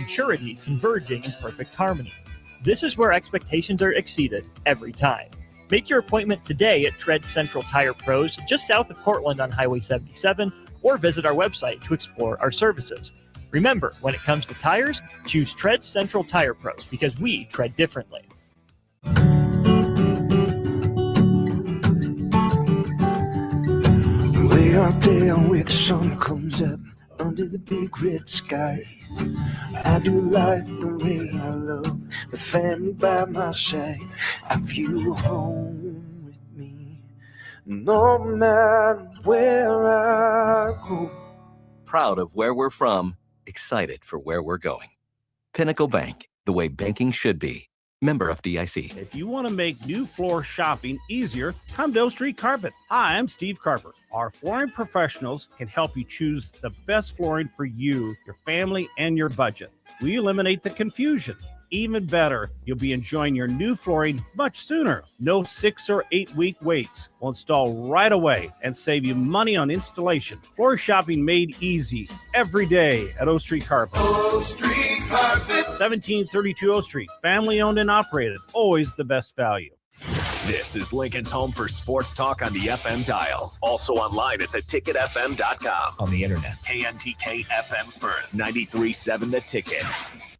and surety converging in perfect harmony. This is where expectations are exceeded every time. Make your appointment today at Tread Central Tire Pros, just south of Cortland on Highway 77, or visit our website to explore our services. Remember, when it comes to tires, choose Tread Central Tire Pros because we tread differently. Way out there where the sun comes up under the big red sky, I do life the way I love, with family by my side. I feel home with me, no matter where I go. Proud of where we're from, excited for where we're going. Pinnacle Bank, the way banking should be. Member FDIC. If you want to make new floor shopping easier, come to O Street Carpet. Hi, I'm Steve Carper. Our flooring professionals can help you choose the best flooring for you, your family, and your budget. We eliminate the confusion. Even better, you'll be enjoying your new flooring much sooner. No 6 or 8 week waits. We'll install right away and save you money on installation. Floor shopping made easy every day at O Street Carpet. O Street Carpet. 1732 O Street. Family owned and operated. Always the best value. This is Lincoln's home for sports talk on the FM dial. Also online at theticketfm.com. On the internet. KNTK FM Firth, 93.7 The Ticket.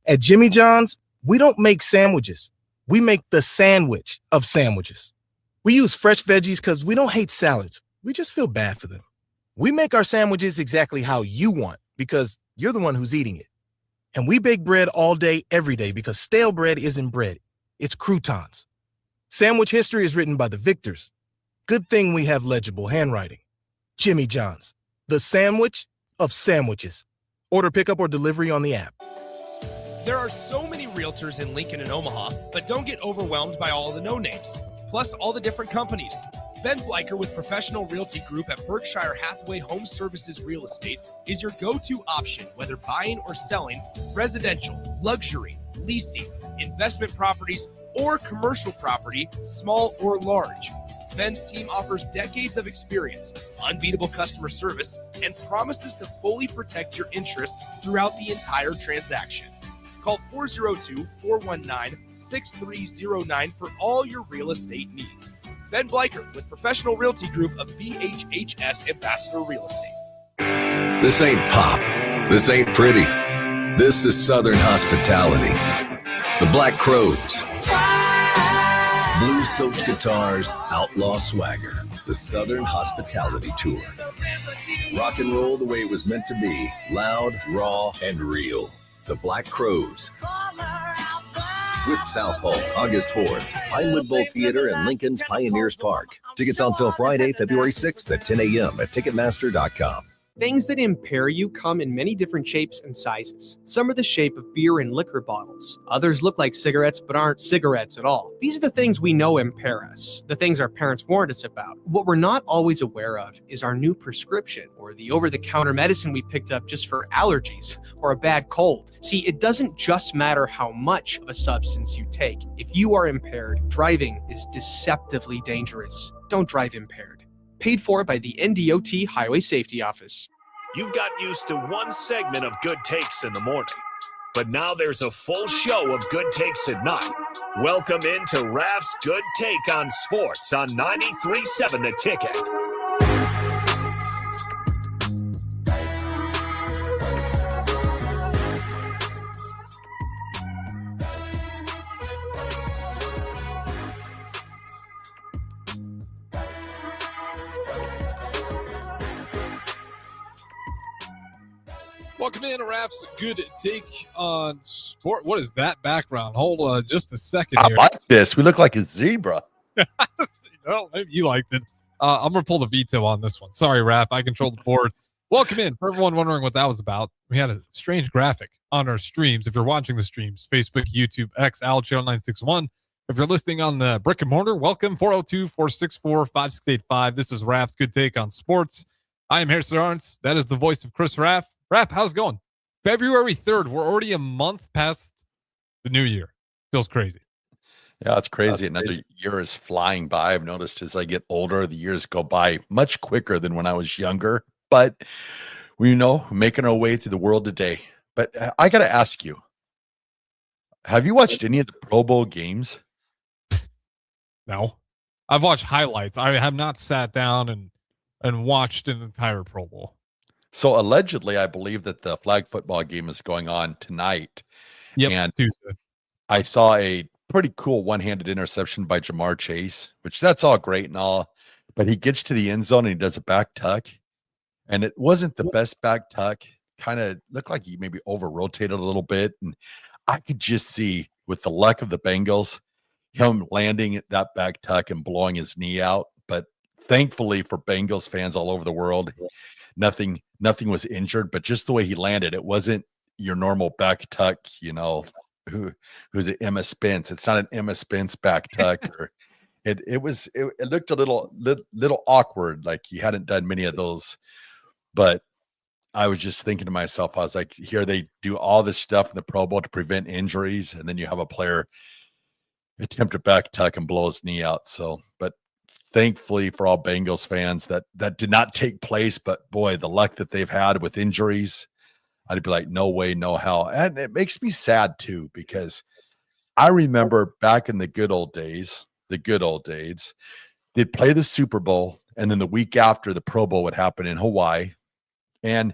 At Jimmy John's, we don't make sandwiches. We make the sandwich of sandwiches. We use fresh veggies because we don't hate salads. We just feel bad for them. We make our sandwiches exactly how you want because you're the one who's eating it. And we bake bread all day, every day because stale bread isn't bread. It's croutons. Sandwich history is written by the victors. Good thing we have legible handwriting. Jimmy John's, the sandwich of sandwiches. Order pickup or delivery on the app. There are so many realtors in Lincoln and Omaha, but don't get overwhelmed by all the no-names, plus all the different companies. Ben Bleicher with Professional Realty Group at Berkshire Hathaway Home Services Real Estate is your go-to option, whether buying or selling residential, luxury, leasing, investment properties, or commercial property, small or large. Ben's team offers decades of experience, unbeatable customer service, and promises to fully protect your interests throughout the entire transaction. Call 402-419-6309 for all your real estate needs. Ben Bleicher with Professional Realty Group of BHHS Ambassador Real Estate. This ain't pop. This ain't pretty. This is Southern hospitality. The Black Crows. Blues-soaked guitars, outlaw swagger. The Southern Hospitality Tour. Rock and roll the way it was meant to be. Loud, raw, and real. The Black Crows. With South Hall, August 4th. Pinewood Bowl Theater and Lincoln's Pioneers Park. Tickets on sale Friday, February 6th at 10 a.m. at Ticketmaster.com. Things that impair you come in many different shapes and sizes. Some are the shape of beer and liquor bottles. Others look like cigarettes but aren't cigarettes at all. These are the things we know impair us, the things our parents warned us about. What we're not always aware of is our new prescription or the over-the-counter medicine we picked up just for allergies or a bad cold. See, it doesn't just matter how much of a substance you take. If you are impaired, driving is deceptively dangerous. Don't drive impaired. Paid for by the NDOT Highway Safety Office. You've gotten used to one segment of Good Takes in the morning, but now there's a full show of Good Takes at night. Welcome into Raff's Good Take on Sports on 93.7 The Ticket. Welcome in to Raff's Good Take on Sport. What is that background? Hold on just a second here. I like this. We look like a zebra. Well, maybe you liked it. I'm going to pull the veto on this one. Sorry, Raff. I control the board. Welcome in. For everyone wondering what that was about, we had a strange graphic on our streams. If you're watching the streams, Facebook, YouTube, X, Al Channel 961. If you're listening on the brick and mortar, welcome. 402-464-5685. This is Raff's Good Take on Sports. I am Harrison Arntz. That is the voice of Chris Raff. Raff, how's it going? February 3rd. We're already a month past the new year. Feels crazy. Yeah, it's crazy. Another year is flying by. I've noticed as I get older, the years go by much quicker than when I was younger. But we know we're making our way through the world today. But I got to ask you, Have you watched any of the Pro Bowl games? No, I've watched highlights. I have not sat down and watched an entire Pro Bowl. So allegedly, I believe that the flag football game is going on tonight. Yep, And Tuesday. I saw a pretty cool one-handed interception by Jamar Chase, which that's all great and all, but he gets to the end zone and he does a back tuck, and it wasn't the best back tuck. Kind of looked like he maybe over-rotated a little bit, and I could just see, with the luck of the Bengals, him landing that back tuck and blowing his knee out. But thankfully for Bengals fans all over the world, nothing was injured, but just the way he landed, it wasn't your normal back tuck, who's an Emma Spence. It's not an Emma Spence back tuck, or it looked a little awkward, like he hadn't done many of those. But I was just thinking to myself, I was like, here they do all this stuff in the Pro Bowl to prevent injuries, and then you have a player attempt a back tuck and blow his knee out. So, but thankfully for all Bengals fans, that did not take place. But boy, the luck that they've had with injuries, I'd be like, no way, no how. And it makes me sad too, because I remember back in the good old days, they'd play the Super Bowl, and then the week after, the Pro Bowl would happen in Hawaii. And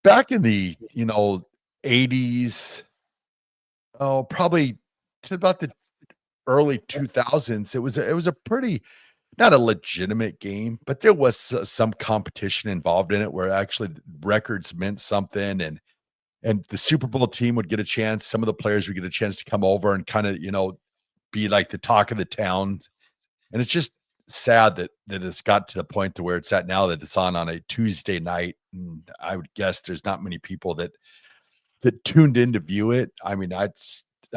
back in the 80s, probably to about the early 2000s, it was a pretty, not a legitimate game, but there was some competition involved in it where actually records meant something, and the Super Bowl team would get a chance. Some of the players would get a chance to come over and kind of be like the talk of the town. And it's just sad that it's got to the point to where it's at now, that it's on a Tuesday night, and I would guess there's not many people that tuned in to view it. I mean, I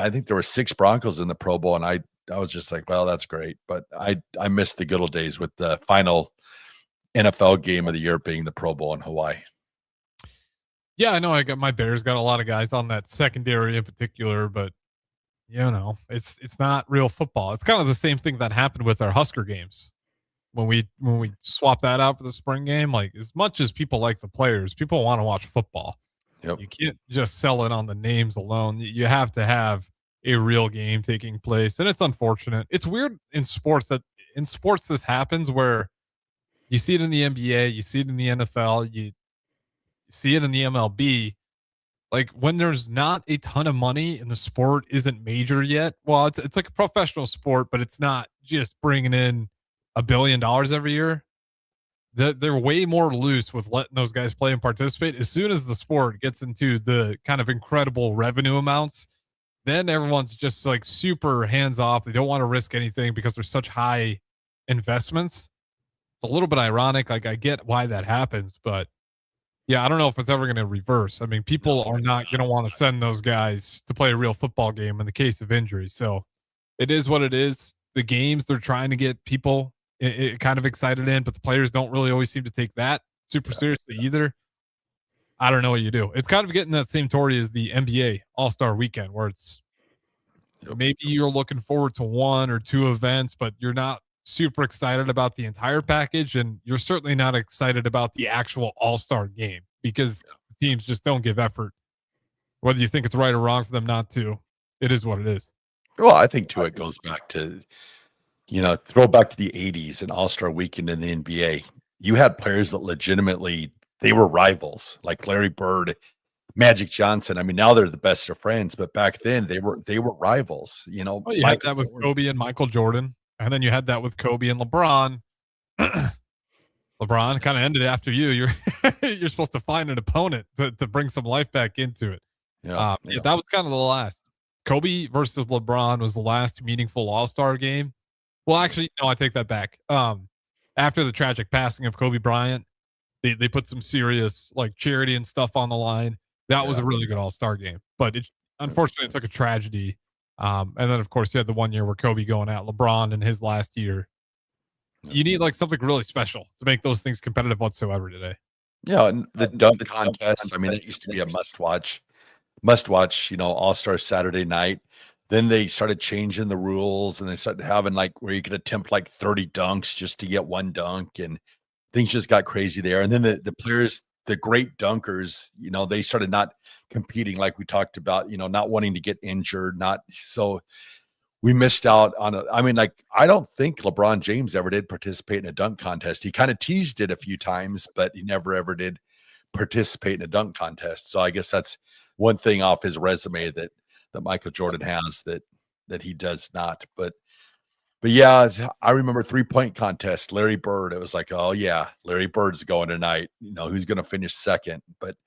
think there were 6 Broncos in the Pro Bowl, and I was just like, well, that's great, but I missed the good old days with the final NFL game of the year being the Pro Bowl in Hawaii. Yeah, I know. My Bears got a lot of guys on that secondary in particular, but it's not real football. It's kind of the same thing that happened with our Husker games when we swap that out for the spring game. Like, as much as people like the players, people want to watch football. Yep. You can't just sell it on the names alone. You have to have a real game taking place, and it's unfortunate. It's weird in sports this happens, where you see it in the NBA, you see it in the NFL, you see it in the MLB. Like, when there's not a ton of money and the sport isn't major yet, well, it's like a professional sport, but it's not just bringing in $1 billion every year. They're way more loose with letting those guys play and participate. As soon as the sport gets into the kind of incredible revenue amounts, then everyone's just like super hands off. They don't want to risk anything because there's such high investments. It's a little bit ironic. Like, I get why that happens, but yeah, I don't know if it's ever going to reverse. I mean, people are not going to want to send those guys to play a real football game in the case of injuries. So it is what it is. The games, they're trying to get people kind of excited in, but the players don't really always seem to take that super seriously either. I don't know what you do. It's kind of getting that same story as the NBA All-Star Weekend, where it's maybe you're looking forward to 1 or 2 events, but you're not super excited about the entire package, and you're certainly not excited about the actual All-Star game, because teams just don't give effort. Whether you think it's right or wrong for them not to, it is what it is. Well, I think too, it goes back to, throw back to the 80s and All-Star Weekend in the NBA. You had players that legitimately, they were rivals, like Larry Bird, Magic Johnson. I mean, now they're the best of friends, but back then they were rivals. You had that with Kobe and Michael Jordan, and then you had that with Kobe and LeBron. LeBron kind of ended after you. You're supposed to find an opponent to bring some life back into it. Yeah, that was kind of the last. Kobe versus LeBron was the last meaningful All-Star game. Well, actually, no, I take that back. After the tragic passing of Kobe Bryant, they put some serious like charity and stuff on the line. That was a really good All-Star game, but unfortunately it took a tragedy. And then of course you had the one year where Kobe going at LeBron in his last year. You need like something really special to make those things competitive whatsoever today. Yeah, and the dunk contest, I mean, that used to be a must-watch, All-Star Saturday night. Then they started changing the rules, and they started having like where you could attempt like 30 dunks just to get one dunk, and things just got crazy there. And then the players, the great dunkers, they started not competing like we talked about, not wanting to get injured, so we missed out on it. I mean, like, I don't think LeBron James ever did participate in a dunk contest. He kind of teased it a few times, but he never ever did participate in a dunk contest. So I guess that's one thing off his resume that Michael Jordan has that he does not. But yeah, I remember 3-point contest, Larry Bird. It was like, oh yeah, Larry Bird's going tonight. Who's going to finish second? But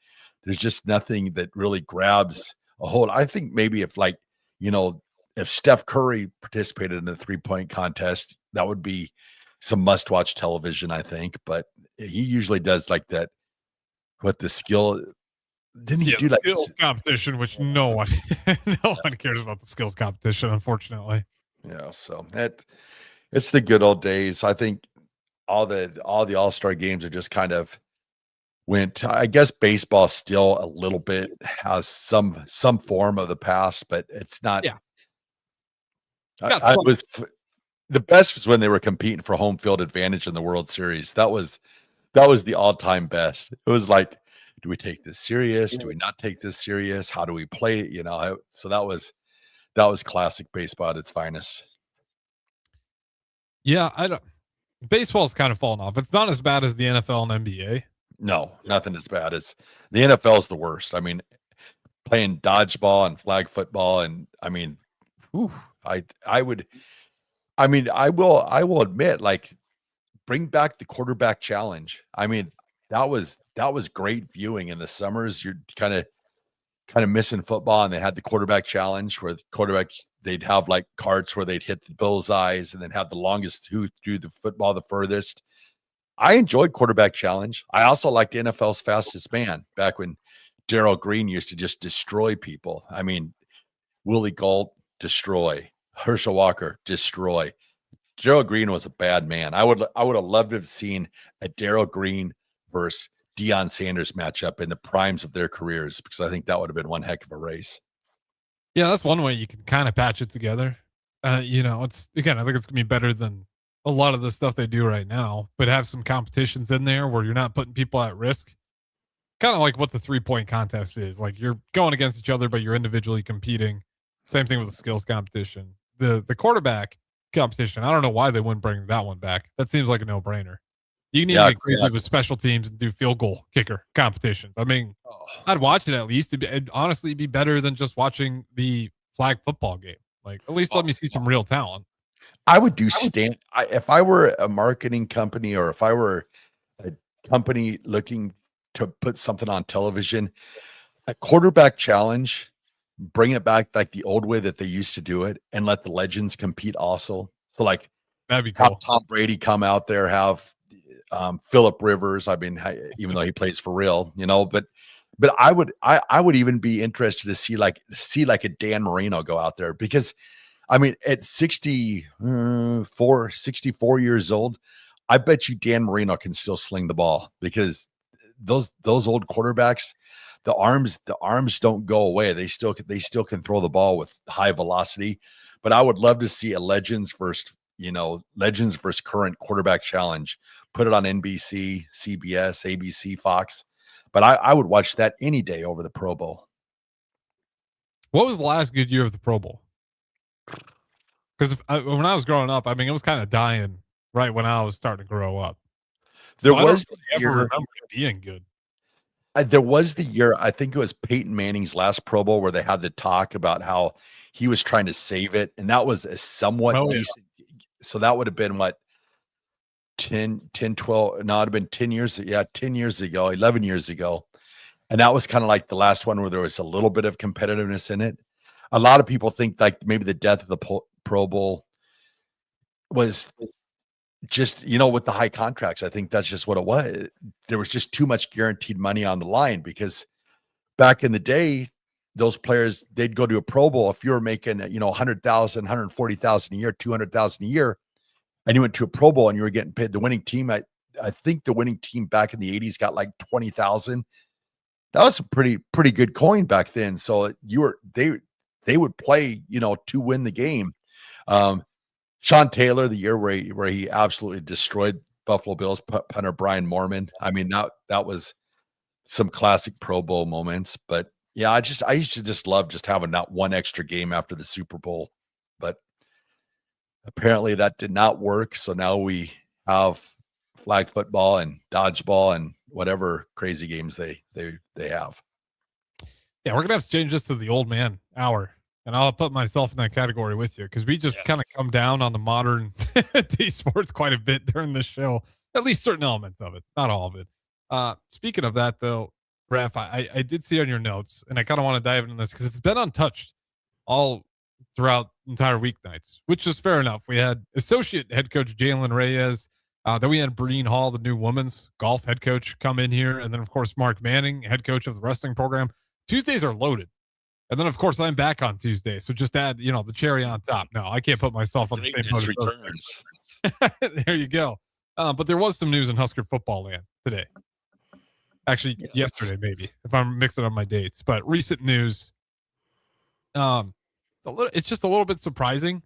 there's just nothing that really grabs a hold. I think maybe if Steph Curry participated in the 3-point contest, that would be some must-watch television, I think. But he usually does like that. What the skill? Didn't he do like skills competition? Which no one cares about the skills competition, unfortunately. Yeah, so it's the good old days. I think all the All-Star games are just kind of went. I guess baseball still a little bit has some form of the past, but it's not. Yeah. The best was when they were competing for home field advantage in the World Series. That was the all-time best. It was like, do we take this serious? Do we not take this serious? How do we play it? So that was classic baseball at its finest. Yeah, baseball's kind of fallen off. It's not as bad as the NFL and NBA. No, nothing as bad as the NFL is the worst. I mean, playing dodgeball and flag football, and I mean, I will admit, like, bring back the quarterback challenge. I mean, that was great viewing in the summers. You're kind of missing football, and they had the quarterback challenge where the quarterback, they'd have like carts where they'd hit the bullseyes and then have the longest who threw the football the furthest. I enjoyed quarterback challenge. I also liked NFL's fastest man back when Darryl Green used to just destroy people. I mean, Willie Gault, destroy. Herschel Walker, destroy. Darryl Green was a bad man. I would have loved to have seen a Darryl Green versus Deion Sanders matchup in the primes of their careers, because I think that would have been one heck of a race. Yeah, that's one way you can kind of patch it together. It's, again, I think it's gonna be better than a lot of the stuff they do right now, but have some competitions in there where you're not putting people at risk. Kind of like what the 3-point contest is. Like, you're going against each other, but you're individually competing. Same thing with the skills competition. The quarterback competition, I don't know why they wouldn't bring that one back. That seems like a no-brainer. You can even get crazy with special teams and do field goal kicker competitions. I mean, I'd watch it at least. It'd honestly be better than just watching the flag football game. Like, at least let me see some real talent. I would do if I were a marketing company, or if I were a company looking to put something on television, a quarterback challenge, bring it back like the old way that they used to do it, and let the legends compete also. So like, that'd be cool. Have Tom Brady come out there, have Phillip Rivers. I mean, even though he plays for real, but I would even be interested to see like a Dan Marino go out there, because I mean, at 64 years old, I bet you Dan Marino can still sling the ball, because those old quarterbacks, the arms don't go away. They still can throw the ball with high velocity. But I would love to see a legends versus current quarterback challenge. Put it on NBC, CBS, ABC, Fox. But I would watch that any day over the Pro Bowl. What was the last good year of the Pro Bowl? Because when I was growing up, I mean, it was kind of dying right when I was starting to grow up. There was the year remember it being good. There was the year, I think it was Peyton Manning's last Pro Bowl, where they had the talk about how he was trying to save it, and that was a somewhat decent. So that would have been what, 10, 12, no, it would have been 10 years. Yeah, 10 years ago, 11 years ago. And that was kind of like the last one where there was a little bit of competitiveness in it. A lot of people think like maybe the death of the Pro Bowl was just, with the high contracts. I think that's just what it was. There was just too much guaranteed money on the line, because back in the day, those players, they'd go to a Pro Bowl. If you were making, 100,000, 140,000 a year, 200,000 a year, and you went to a Pro Bowl and you were getting paid, the winning team, I think the winning team back in the 80s got like 20,000. That was a pretty good coin back then. So they would play, to win the game. Sean Taylor, the year where he absolutely destroyed Buffalo Bills punter Brian Moorman. I mean, that was some classic Pro Bowl moments. But yeah, I used to just love just having not one extra game after the Super Bowl, but apparently that did not work. So now we have flag football and dodgeball and whatever crazy games they have. Yeah, we're gonna have to change this to the old man hour, and I'll put myself in that category with you because we just kind of come down on the modern day sports quite a bit during this show. At least certain elements of it, not all of it. Speaking of that, though, Raff, I did see on your notes, and I kind of want to dive into this because it's been untouched all throughout entire weeknights, which is fair enough. We had associate head coach Jalen Reyes. Then we had Breen Hall, the new women's golf head coach, come in here. And then, of course, Mark Manning, head coach of the wrestling program. Tuesdays are loaded. And then, of course, I'm back on Tuesday. So just add, the cherry on top. No, I can't put myself on the same boat. Returns. There you go. But there was some news in Husker football land today. Actually, yesterday, maybe, if I'm mixing up my dates. But recent news, it's just a little bit surprising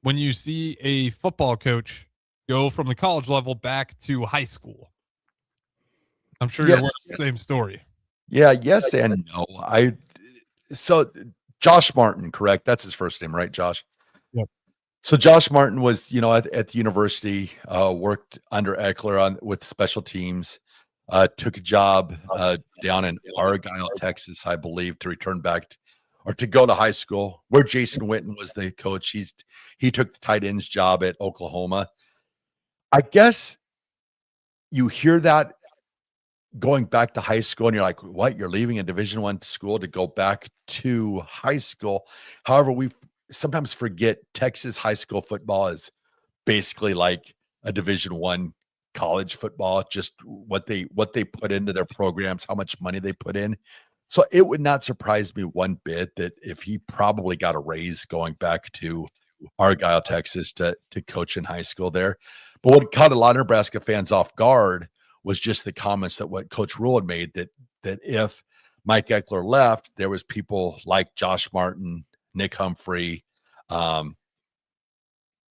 when you see a football coach go from the college level back to high school. I'm sure you're aware of the same story. Yeah, yes and no. So Josh Martin, correct? That's his first name, right, Josh? Yep. So Josh Martin was, at the university, worked under Eckler with special teams, took a job down in Argyle, Texas, I believe, to return back or to go to high school, where Jason Witten was the coach. He took the tight ends job at Oklahoma. I guess you hear that going back to high school and you're like, what? You're leaving a Division I school to go back to high school. However, we sometimes forget Texas high school football is basically like a Division I college football, just what they put into their programs, how much money they put in. So it would not surprise me one bit that if he probably got a raise going back to Argyle, Texas to coach in high school there. But what caught a lot of Nebraska fans off guard was just the comments that what Coach Rule had made that if Mike Eckler left, there was people like Josh Martin, Nick Humphrey,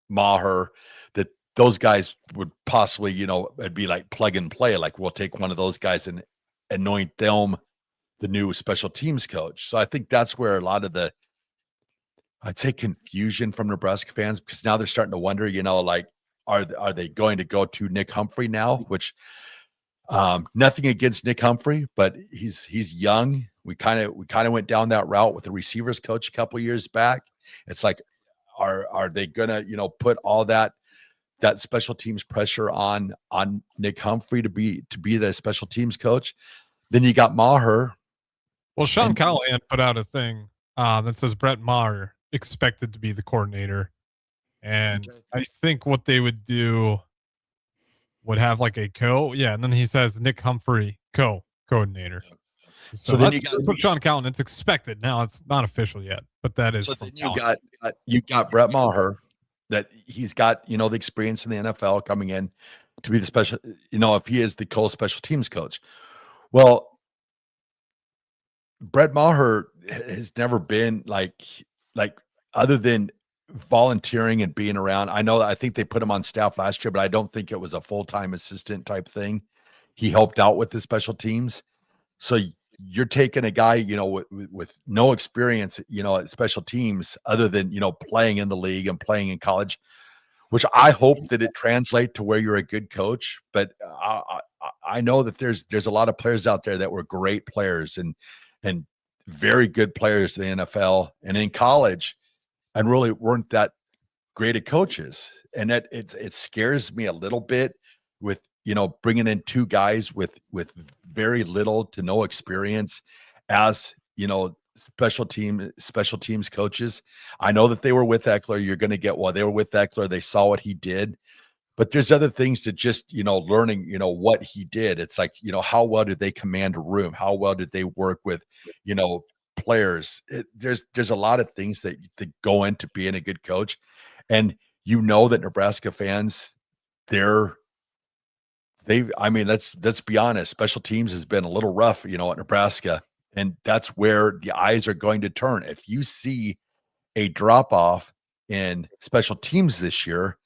Maher, that those guys would possibly, it'd be like plug and play. Like we'll take one of those guys and anoint them the new special teams coach. So I think that's where a lot of the, I'd say, confusion from Nebraska fans, because now they're starting to wonder, like, are they going to go to Nick Humphrey now? Which nothing against Nick Humphrey, but he's young. We kind of went down that route with the receivers coach a couple years back. It's like, are they gonna put all that special teams pressure on Nick Humphrey to be the special teams coach? Then you got Maher. Well, Sean Callahan put out a thing that says Brett Maher expected to be the coordinator. And I think what they would do would have like a and then he says Nick Humphrey coordinator. So then that's what Sean Callahan, it's expected. Now it's not official yet, but that is. So then you got Brett Maher, that he's got, the experience in the NFL coming in to be the special, if he is the co-special teams coach. Well, Brett Maher has never been like other than volunteering and being around. I think they put him on staff last year, but I don't think it was a full-time assistant type thing. He helped out with the special teams. So you're taking a guy, with no experience, at special teams other than, playing in the league and playing in college, which I hope that it translates to where you're a good coach. But I know that there's a lot of players out there that were great players and very good players in the NFL and in college, and really weren't that great at coaches. And that it scares me a little bit with, bringing in two guys with very little to no experience as, special teams coaches. I know that they were with Eckler. You're going to get, they were with Eckler. They saw what he did, but there's other things to just, learning, what he did. It's like, how well did they command a room? How well did they work with, players? There's a lot of things that go into being a good coach. And that Nebraska fans, let's be honest, special teams has been a little rough, at Nebraska. And that's where the eyes are going to turn. If you see a drop off in special teams this year,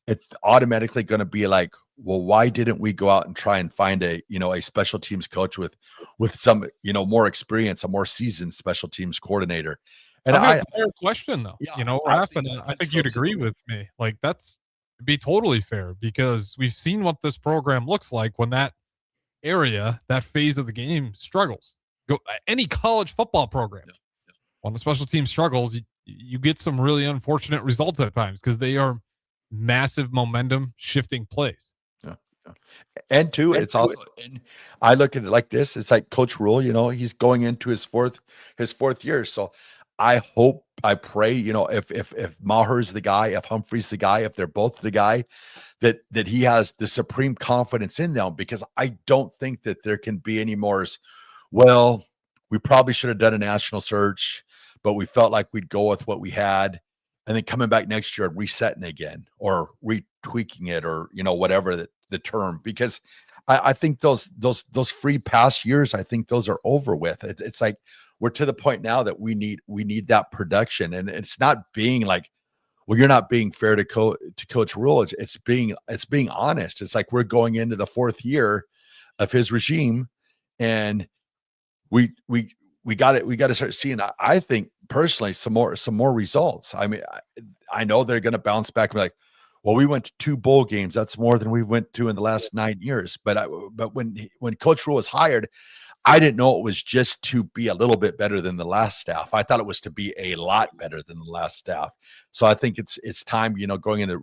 it's automatically going to be like, well, why didn't we go out and try and find a special teams coach with some more experience, a more seasoned special teams coordinator? And I think it's a fair question, though. Yeah, Raff, and I think you'd agree with me. Like, that's be totally fair because we've seen what this program looks like when that area, that phase of the game struggles. Go any college football program. When the special team struggles, you get some really unfortunate results at times because they are massive momentum shifting plays. And two, it's also, and I look at it like this. It's like Coach Rule, he's going into his fourth year. So I hope, I pray, if Maher's the guy, if Humphrey's the guy, if they're both the guy, that he has the supreme confidence in them, because I don't think that there can be any more. Well, we probably should have done a national search, but we felt like we'd go with what we had, and then coming back next year and resetting again or retweaking it, or whatever the term, because I think those free pass years, I think those are over with. It's like we're to the point now that we need that production, and it's not being like, well, you're not being fair to Coach Rule. It's being honest. It's like we're going into the fourth year of his regime, and we got to start seeing, I think personally, some more results. I mean, I know they're going to bounce back and be like, well, we went to 2 bowl games. That's more than we went to in the last 9 years. But when Coach Rule was hired, I didn't know it was just to be a little bit better than the last staff. I thought it was to be a lot better than the last staff. So I think it's time, going into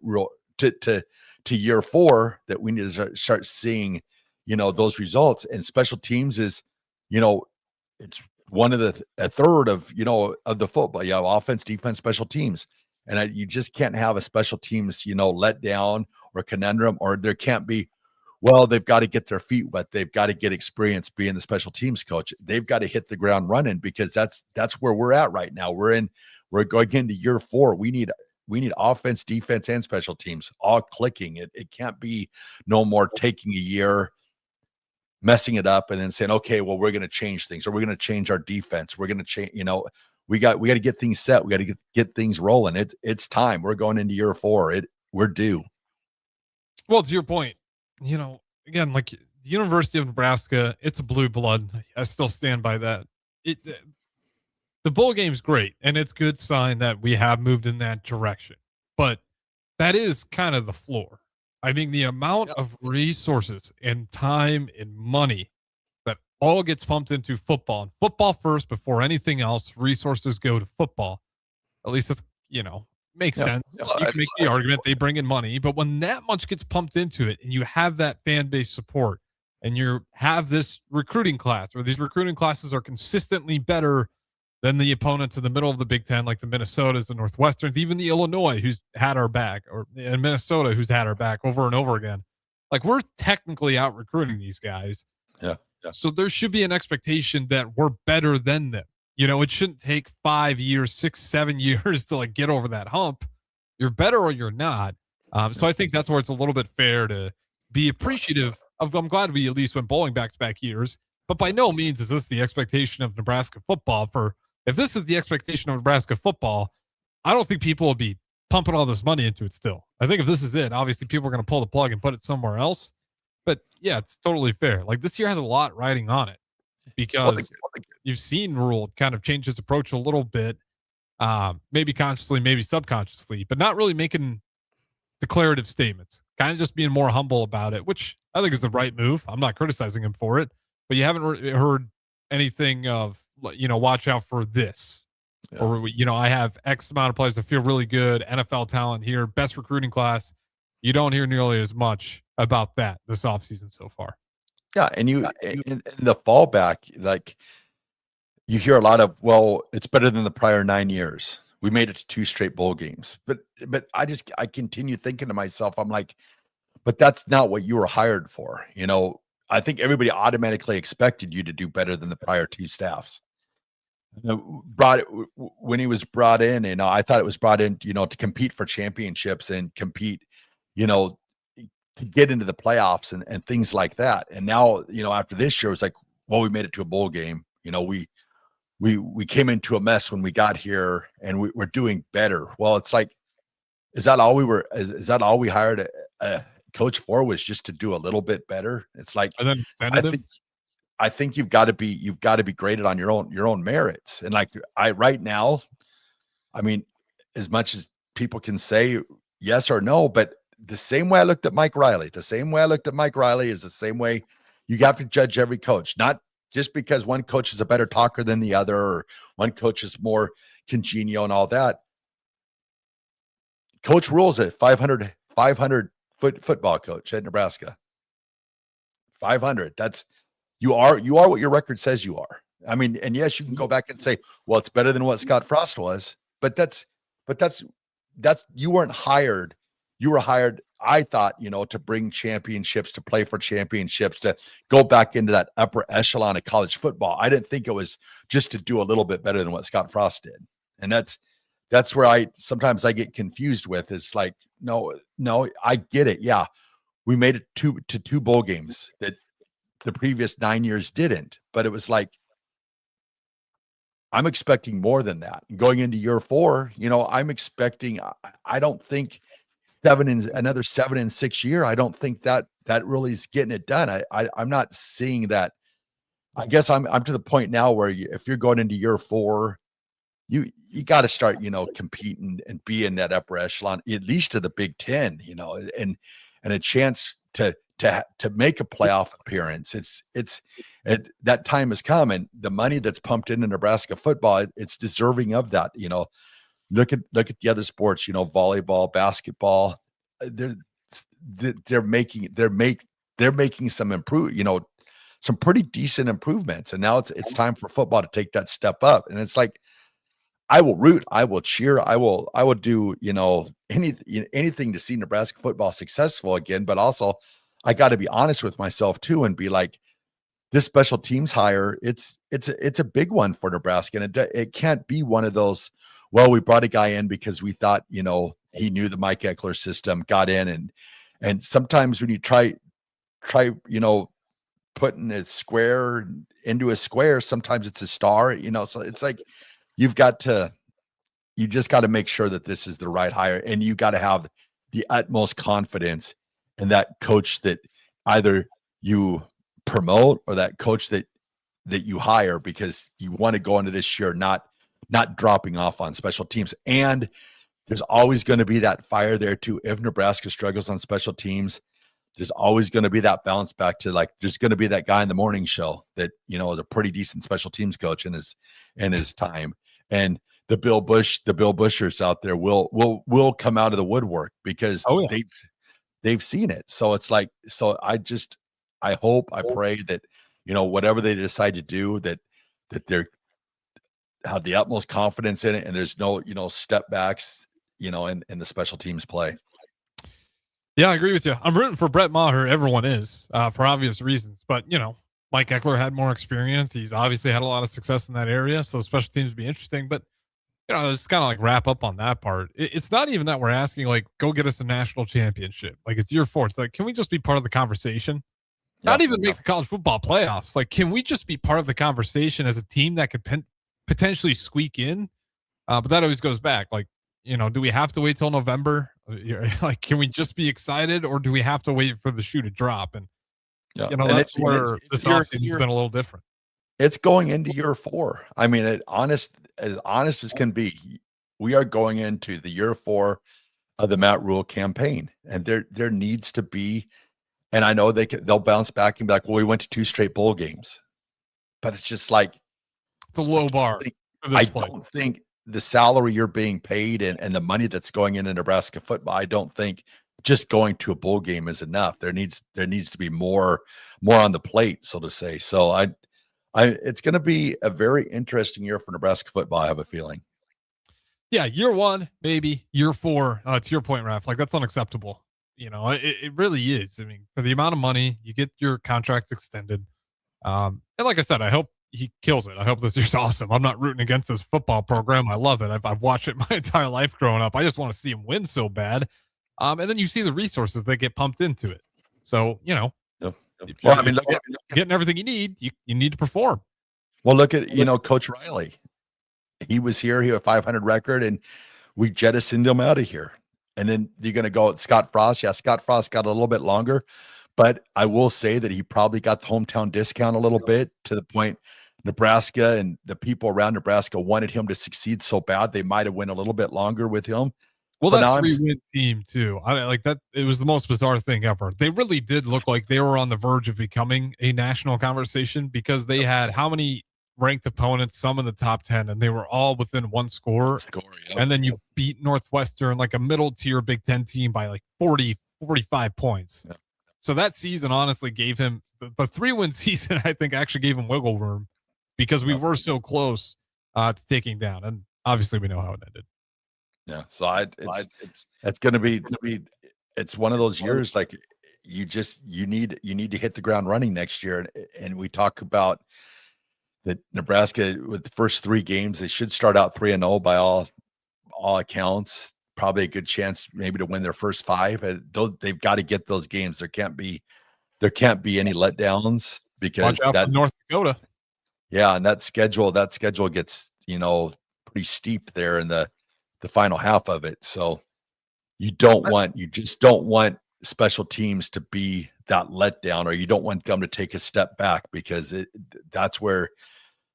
to year 4, that we need to start seeing, those results. And special teams is, it's one of a third of of the football. You have offense, defense, special teams. And you just can't have a special teams, let down or conundrum, or there can't be, well, they've got to get their feet wet. They've got to get experience being the special teams coach. They've got to hit the ground running, because that's where we're at right now. We're going into year 4. We need offense, defense, and special teams all clicking. It can't be no more taking a year, messing it up, and then saying, okay, well, we're going to change things, or we're going to change our defense. We're going to change, we got to get things set. We got to get things rolling. It's time. We're going into year 4. We're due. Well, to your point, again, like the University of Nebraska, it's a blue blood. I still stand by that. The bowl game's great, and it's a good sign that we have moved in that direction. But that is kind of the floor. I mean, the amount of resources and time and money that all gets pumped into football, and football first before anything else, resources go to football. At least it's, makes sense. You can make the argument they bring in money, but when that much gets pumped into it, and you have that fan base support, and you have this recruiting class, or these recruiting classes are consistently better than the opponents in the middle of the Big Ten, like the Minnesotas, the Northwesterns, even the Illinois, who's had our back, or in Minnesota, who's had our back over and over again. Like, we're technically out recruiting these guys. Yeah. So there should be an expectation that we're better than them. It shouldn't take 5 years, 6, 7 years to get over that hump. You're better or you're not. So I think that's where it's a little bit fair to be appreciative of. I'm glad we at least went bowling back-to-back years, but by no means is this the expectation of Nebraska football. If this is the expectation of Nebraska football, I don't think people will be pumping all this money into it still. I think if this is it, obviously people are going to pull the plug and put it somewhere else. But yeah, it's totally fair. Like, this year has a lot riding on it, because you've seen Rule kind of change his approach a little bit, maybe consciously, maybe subconsciously, but not really making declarative statements, kind of just being more humble about it, which I think is the right move. I'm not criticizing him for it, but you haven't heard anything of, watch out for this. Yeah. Or, I have X amount of players that feel really good, NFL talent here, best recruiting class. You don't hear nearly as much about that this offseason so far. Yeah, and in the fallback, like, you hear a lot of, well, it's better than the prior 9 years. We made it to 2 straight bowl games. But I continue thinking to myself, I'm like, but that's not what you were hired for. I think everybody automatically expected you to do better than the prior 2 staffs. When he was brought in, I thought it was brought in, to compete for championships and compete, to get into the playoffs and things like that. And now, after this year, it's like, well, we made it to a bowl game. We came into a mess when we got here, and we're doing better. Well, it's like, is that all we hired coach for was just to do a little bit better. It's like And then I think you've got to be graded on your own merits. And like right now, I mean, as much as people can say yes or no, but the same way I looked at Mike Riley, is the same way you have to judge every coach, not just because one coach is a better talker than the other, or one coach is more congenial and all that. Coach rules it 500 football coach at Nebraska. 500. That's you are what your record says you are. I mean, and yes, you can go back and say, well, it's better than what Scott Frost was, but that's you weren't hired. You were hired, I thought, to bring championships, to play for championships, to go back into that upper echelon of college football. I didn't think it was just to do a little bit better than what Scott Frost did. And that's where I sometimes get confused with. It's like, no, I get it. Yeah. We made it to two bowl games that the previous 9 years didn't, but it was like, I'm expecting more than that. Going into year 4, I'm expecting, I don't think another 7 and 6 year. I don't think that really is getting it done. I'm not seeing that. I guess I'm to the point now where if you're going into year 4, you got to start, competing and be in that upper echelon, at least to the Big Ten, and a chance to make a playoff appearance. That time has come, and the money that's pumped into Nebraska football, it's deserving of that. Look at the other sports, volleyball, basketball. They're making some some pretty decent improvements, and now it's time for football to take that step up. And it's like, I will root, I will cheer, I will do anything to see Nebraska football successful again. But also, I got to be honest with myself too, and be like, this special teams hire, it's a big one for Nebraska, and it can't be one of those, well, we brought a guy in because we thought, he knew the Mike Eckler system, got in, and sometimes when you try, putting a square into a square, sometimes it's a star, so it's like, you just got to make sure that this is the right hire, and you got to have the utmost confidence in that coach that either you promote or that coach that you hire, because you want to go into this year not dropping off on special teams. And there's always going to be that fire there too. If Nebraska struggles on special teams, there's always going to be that bounce back to, like, there's going to be that guy in the morning show that, is a pretty decent special teams coach in his time. And the Bill Bushers out there will come out of the woodwork because they've seen it. So it's like, I hope, I pray that, whatever they decide to do, that they're have the utmost confidence in it, and there's no, step backs, in the special teams play. Yeah, I agree with you. I'm rooting for Brett Maher. Everyone is, for obvious reasons. But, Mike Eckler had more experience. He's obviously had a lot of success in that area. So special teams would be interesting. But, just kind of like wrap up on that part. It's not even that we're asking, like, go get us a national championship. Like, it's year 4. It's like, can we just be part of the conversation? Not even make the college football playoffs. Like, can we just be part of the conversation as a team that could potentially squeak in? But that always goes back. Like, do we have to wait till November? Like, can we just be excited, or do we have to wait for the shoe to drop? And, that's where this offseason's been a little different. It's going into year 4. I mean, as honest as can be, we are going into the year 4 of the Matt Rule campaign, and there needs to be, and I know they'll bounce back and be like, well, we went to 2 straight bowl games, but it's just like, it's a low bar. I don't think the salary you're being paid and the money that's going into Nebraska football, I don't think just going to a bowl game is enough. There needs to be more on the plate, so to say. So it's going to be a very interesting year for Nebraska football, I have a feeling. Yeah, year 1, maybe. Year 4, to your point, Raff, like, that's unacceptable. It really is. I mean, for the amount of money, you get your contracts extended. And like I said, I hope he kills it. I hope this year's awesome. I'm not rooting against this football program. I love it. I've watched it my entire life growing up. I just want to see him win so bad. And then you see the resources that get pumped into it. So, if you're getting everything you need, you need to perform. Well, look at, Coach Riley. He was here. He had a 500 record, and we jettisoned him out of here. And then you're going to go at Scott Frost. Yeah, Scott Frost got a little bit longer, but I will say that he probably got the hometown discount a little bit, to the point Nebraska and the people around Nebraska wanted him to succeed so bad they might have went a little bit longer with him. Well, So that now 3-win team too. I like that. It was the most bizarre thing ever. They really did look like they were on the verge of becoming a national conversation, because they had how many ranked opponents, some in the top 10, and they were all within one score. Yep. And then you beat Northwestern, like a middle tier Big Ten team, by like 40, 45 points. Yep. So that season honestly gave him the 3-win season. I think actually gave him wiggle room, because we were so close to taking down. And obviously we know how it ended. Yeah. So it's going to be, it's one of those years, like you need to hit the ground running next year. And we talk about that Nebraska, with the first 3 games, they should start out 3-0 by all accounts. Probably a good chance maybe to win their first 5. And they've got to get those games. There can't be any letdowns, because watch out for North Dakota. Yeah, and that schedule gets, pretty steep there in the final half of it. So you just don't want special teams to be that letdown, or you don't want them to take a step back, because that's where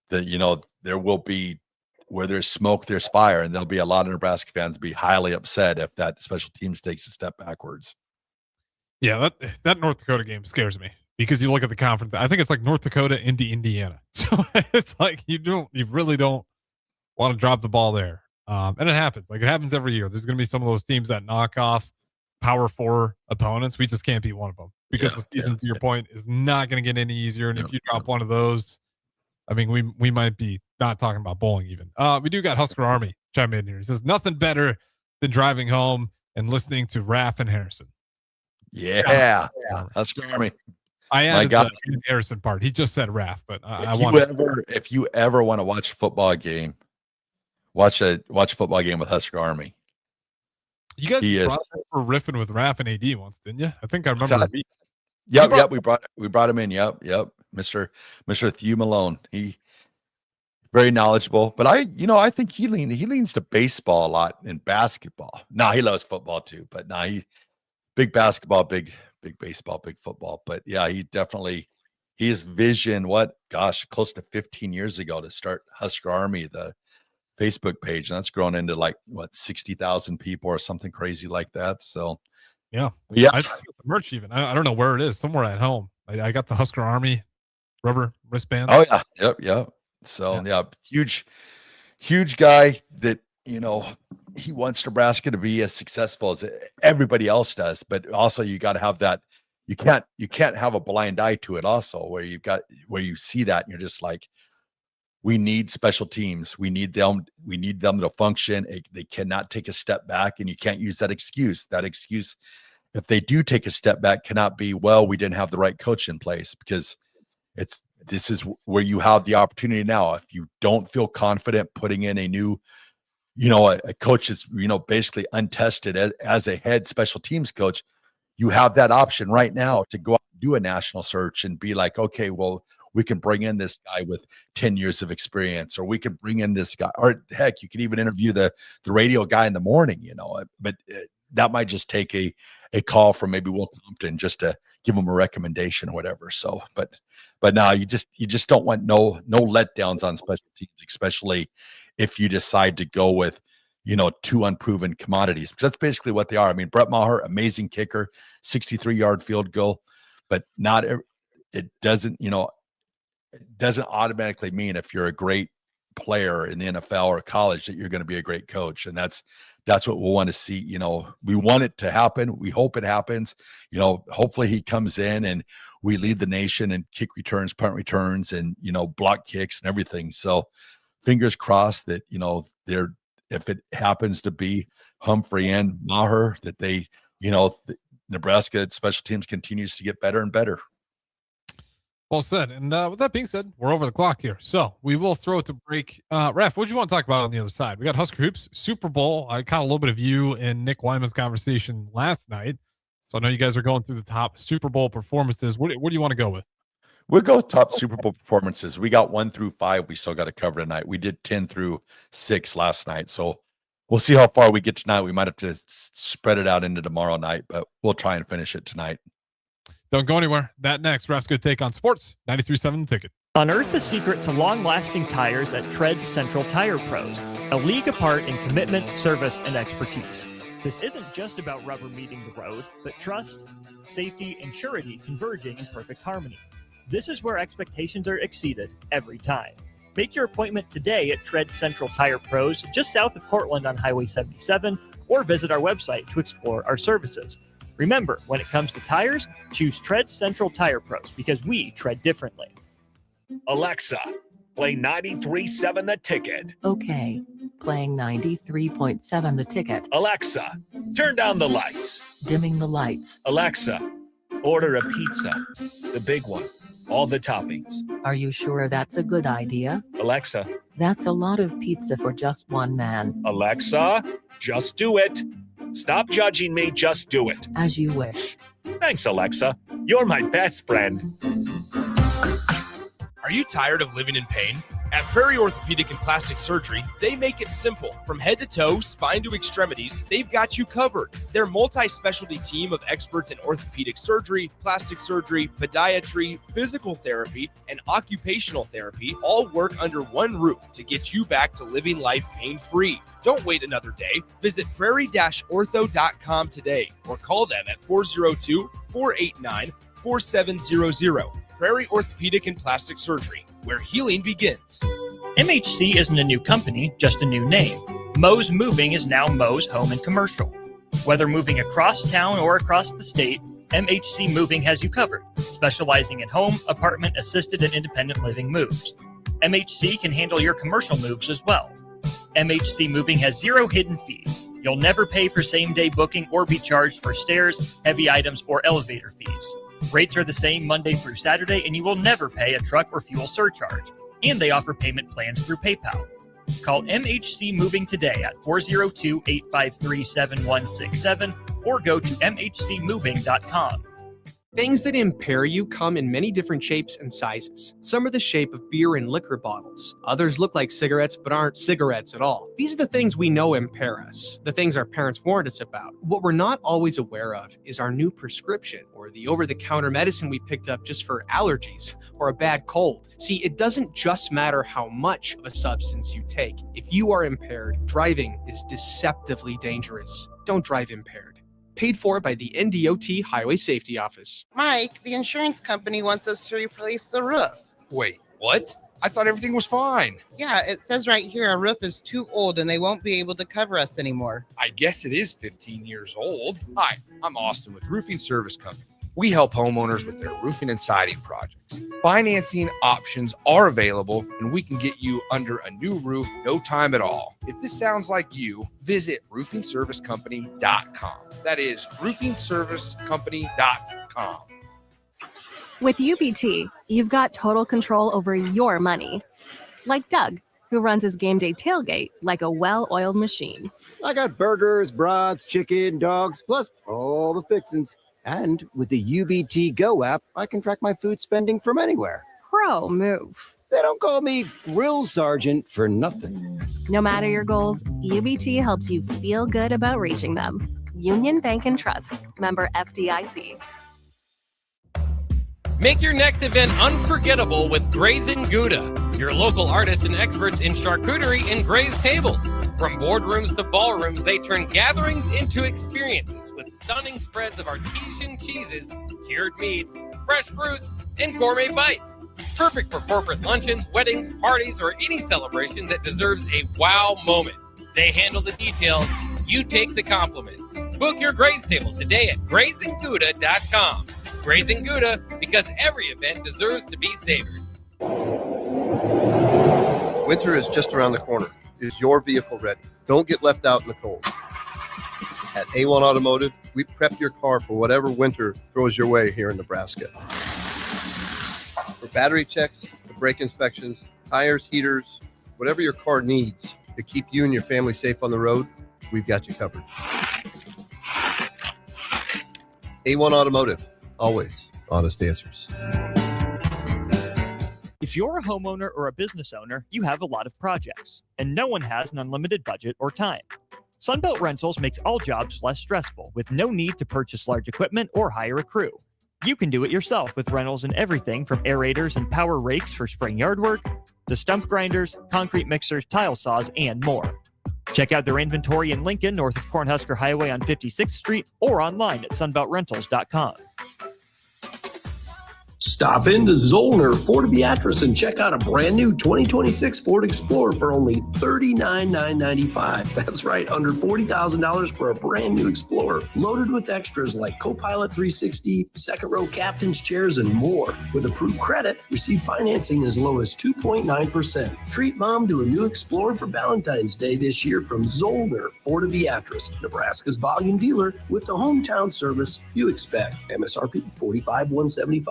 there will be, where there's smoke, there's fire, and there'll be a lot of Nebraska fans be highly upset if that special teams takes a step backwards. Yeah, that North Dakota game scares me, because you look at the conference. I think it's like North Dakota into Indiana. So it's like you really don't want to drop the ball there. And it happens. Like, it happens every year. There's going to be some of those teams that knock off Power 4 opponents. We just can't beat one of them, because the season, to your point, is not going to get any easier. And if you drop one of those, I mean, we might be not talking about bowling even. We do got Husker Army chiming in here. He says, nothing better than driving home and listening to Raff and Harrison. Yeah. Husker Army. I added the Harrison part. He just said Raff, but if you ever want to watch a football game, watch a football game with Husker Army. You guys brought him for riffing with Raff and AD once, didn't you? I think I remember. Yep. We brought him in. Yep. Mr. Thew Malone. He very knowledgeable, but I think he leans to baseball a lot and basketball. Now he loves football too, but he big basketball, big baseball, big football. But yeah, his vision, close to 15 years ago, to start Husker Army, the Facebook page, and that's grown into 60,000 people or something crazy like that. So yeah. I got the merch even. I don't know where it is, somewhere at home. I got the Husker Army rubber wristband. Oh yeah. Yep. So yeah, huge guy that, he wants Nebraska to be as successful as everybody else does, but also you got to have that. You can't have a blind eye to it also, where you see that and you're just like, we need special teams. We need them to function. They cannot take a step back, and you can't use that excuse. That excuse, if they do take a step back, cannot be, well, we didn't have the right coach in place, because this is where you have the opportunity now. If you don't feel confident putting in a new, a coach is, basically untested as a head special teams coach, you have that option right now to go out and do a national search and be like, okay, well, we can bring in this guy with 10 years of experience, or we can bring in this guy, or heck, you can even interview the radio guy in the morning, but that might just take a call from maybe Will Compton just to give him a recommendation or whatever. So, but now you just don't want no letdowns on special teams, especially if you decide to go with, 2 unproven commodities, because that's basically what they are. I mean, Brett Maher, amazing kicker, 63-yard field goal, but it doesn't automatically mean if you're a great player in the NFL or college that you're going to be a great coach. And that's what we'll want to see. We want it to happen. We hope it happens. Hopefully he comes in and we lead the nation in kick returns, punt returns, and, block kicks and everything. So fingers crossed that, if it happens to be Humphrey and Maher, that they, Nebraska special teams continues to get better and better. Well said. And with that being said, we're over the clock here, so we will throw it to break. Raff, what do you want to talk about on the other side? We got Husker Hoops, Super Bowl. I caught a little bit of you and Nick Wyman's conversation last night, so I know you guys are going through the top Super Bowl performances. What do you want to go with? We'll go top Super Bowl performances. We got 1 through 5. We still got to cover tonight. We did 10 through 6 last night. So We'll see how far we get tonight. We might have to spread it out into tomorrow night, but we'll try and finish it tonight. Don't go anywhere. That next, Raff's good take on sports. 93.7 The Ticket. Unearth the secret to long-lasting tires at Tread's Central Tire Pros, a league apart in commitment, service, and expertise. This isn't just about rubber meeting the road, but trust, safety, and surety converging in perfect harmony. This is where expectations are exceeded every time. Make your appointment today at Tread's Central Tire Pros, just south of Cortland on Highway 77, or visit our website to explore our services. Remember, when it comes to tires, choose Tread's Central Tire Pros because we tread differently. Alexa, play 93.7 The Ticket. Okay, playing 93.7 The Ticket. Alexa, turn down the lights. Dimming the lights. Alexa, order a pizza, the big one, all the toppings. Are you sure that's a good idea? Alexa. That's a lot of pizza for just one man. Alexa, just do it. Stop judging me, just do it. As you wish. Thanks, Alexa. You're my best friend. Are you tired of living in pain? At Prairie Orthopedic and Plastic Surgery, they make it simple. From head to toe, spine to extremities, they've got you covered. Their multi-specialty team of experts in orthopedic surgery, plastic surgery, podiatry, physical therapy, and occupational therapy all work under one roof to get you back to living life pain-free. Don't wait another day. Visit prairie-ortho.com today or call them at 402-489-4700. Prairie Orthopedic and Plastic Surgery, where healing begins. MHC isn't a new company, just a new name. Moe's Moving is now Moe's Home and Commercial. Whether moving across town or across the state, MHC Moving has you covered, specializing in home, apartment, assisted, and independent living moves. MHC can handle your commercial moves as well. MHC Moving has zero hidden fees. You'll never pay for same-day booking or be charged for stairs, heavy items, or elevator fees. Rates are the same Monday through Saturday, and you will never pay a truck or fuel surcharge. And they offer payment plans through PayPal. Call MHC Moving today at 402-853-7167 or go to mhcmoving.com. Things that impair you come in many different shapes and sizes. Some are the shape of beer and liquor bottles. Others look like cigarettes but aren't cigarettes at all. These are the things we know impair us, the things our parents warned us about. What we're not always aware of is our new prescription or the over-the-counter medicine we picked up just for allergies or a bad cold. See, it doesn't just matter how much of a substance you take. If you are impaired, driving is deceptively dangerous. Don't drive impaired. Paid for by the NDOT Highway Safety Office. Mike, the insurance company wants us to replace the roof. Wait, what? I thought everything was fine. Yeah, it says right here our roof is too old and they won't be able to cover us anymore. I guess it is 15 years old. Hi, I'm Austin with Roofing Service Company. We help homeowners with their roofing and siding projects. Financing options are available, and we can get you under a new roof no time at all. If this sounds like you, visit roofingservicecompany.com. That is roofingservicecompany.com. With UBT, you've got total control over your money. Like Doug, who runs his game day tailgate like a well-oiled machine. I got burgers, brats, chicken, dogs, plus all the fixins. And with the UBT Go app, I can track my food spending from anywhere. Pro move. They don't call me Grill Sergeant for nothing. No matter your goals, UBT helps you feel good about reaching them. Union Bank and Trust. Member FDIC. Make your next event unforgettable with Grazing Gouda, your local artists and experts in charcuterie and grazed tables. From boardrooms to ballrooms, they turn gatherings into experiences with stunning spreads of artesian cheeses, cured meats, fresh fruits, and gourmet bites. Perfect for corporate luncheons, weddings, parties, or any celebration that deserves a wow moment. They handle the details. You take the compliments. Book your graze table today at grazinggouda.com. Grazing Gouda, because every event deserves to be savored. Winter is just around the corner. Is your vehicle ready? Don't get left out in the cold. At A1 Automotive, we prep your car for whatever winter throws your way here in Nebraska. For battery checks, brake inspections, tires, heaters, whatever your car needs to keep you and your family safe on the road, we've got you covered. A1 Automotive, always honest answers. If you're a homeowner or a business owner, you have a lot of projects, and no one has an unlimited budget or time. Sunbelt Rentals makes all jobs less stressful with no need to purchase large equipment or hire a crew. You can do it yourself with rentals and everything from aerators and power rakes for spring yard work to stump grinders, concrete mixers, tile saws, and more. Check out their inventory in Lincoln, north of Cornhusker Highway on 56th Street, or online at sunbeltrentals.com. Stop into Zollner Ford Beatrice and check out a brand new 2026 Ford Explorer for only $39,995. That's right, under $40,000 for a brand new Explorer, loaded with extras like Copilot 360, second row captain's chairs, and more. With approved credit, receive financing as low as 2.9%. Treat mom to a new Explorer for Valentine's Day this year from Zollner Ford Beatrice, Nebraska's volume dealer with the hometown service you expect. MSRP $45,175.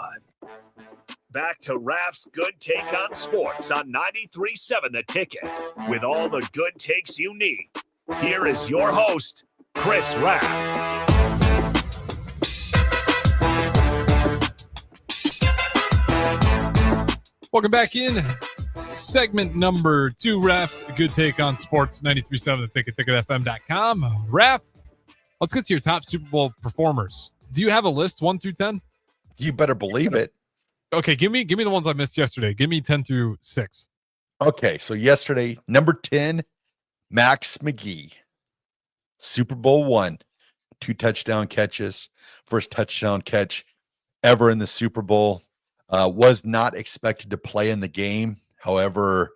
Back to Raff's Good Take on Sports on 93.7 The Ticket. With all the good takes you need, here is your host, Chris Raff. Welcome back in. Segment number 2, Raff's Good Take on Sports, 93.7 The Ticket, ticketfm.com. Raff, let's get to your top Super Bowl performers. Do you have a list 1 through 10? You better believe it. Okay, give me the ones I missed yesterday. Give me 10 through 6. Okay, so yesterday, number 10, Max McGee. Super Bowl 1, 2 touchdown catches, first touchdown catch ever in the Super Bowl. Was not expected to play in the game. However,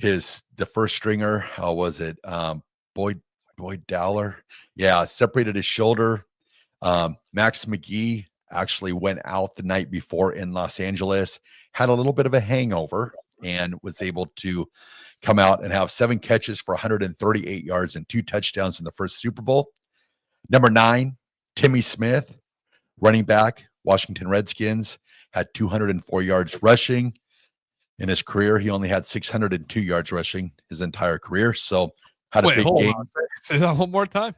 the first stringer, how was it? Boyd Dowler, separated his shoulder. Max McGee actually went out the night before in Los Angeles, had a little bit of a hangover, and was able to come out and have 7 catches for 138 yards and 2 touchdowns in the first Super Bowl. Number 9, Timmy Smith, running back, Washington Redskins, had 204 yards rushing. In his career, he only had 602 yards rushing his entire career. So had a big game. Say that one more time.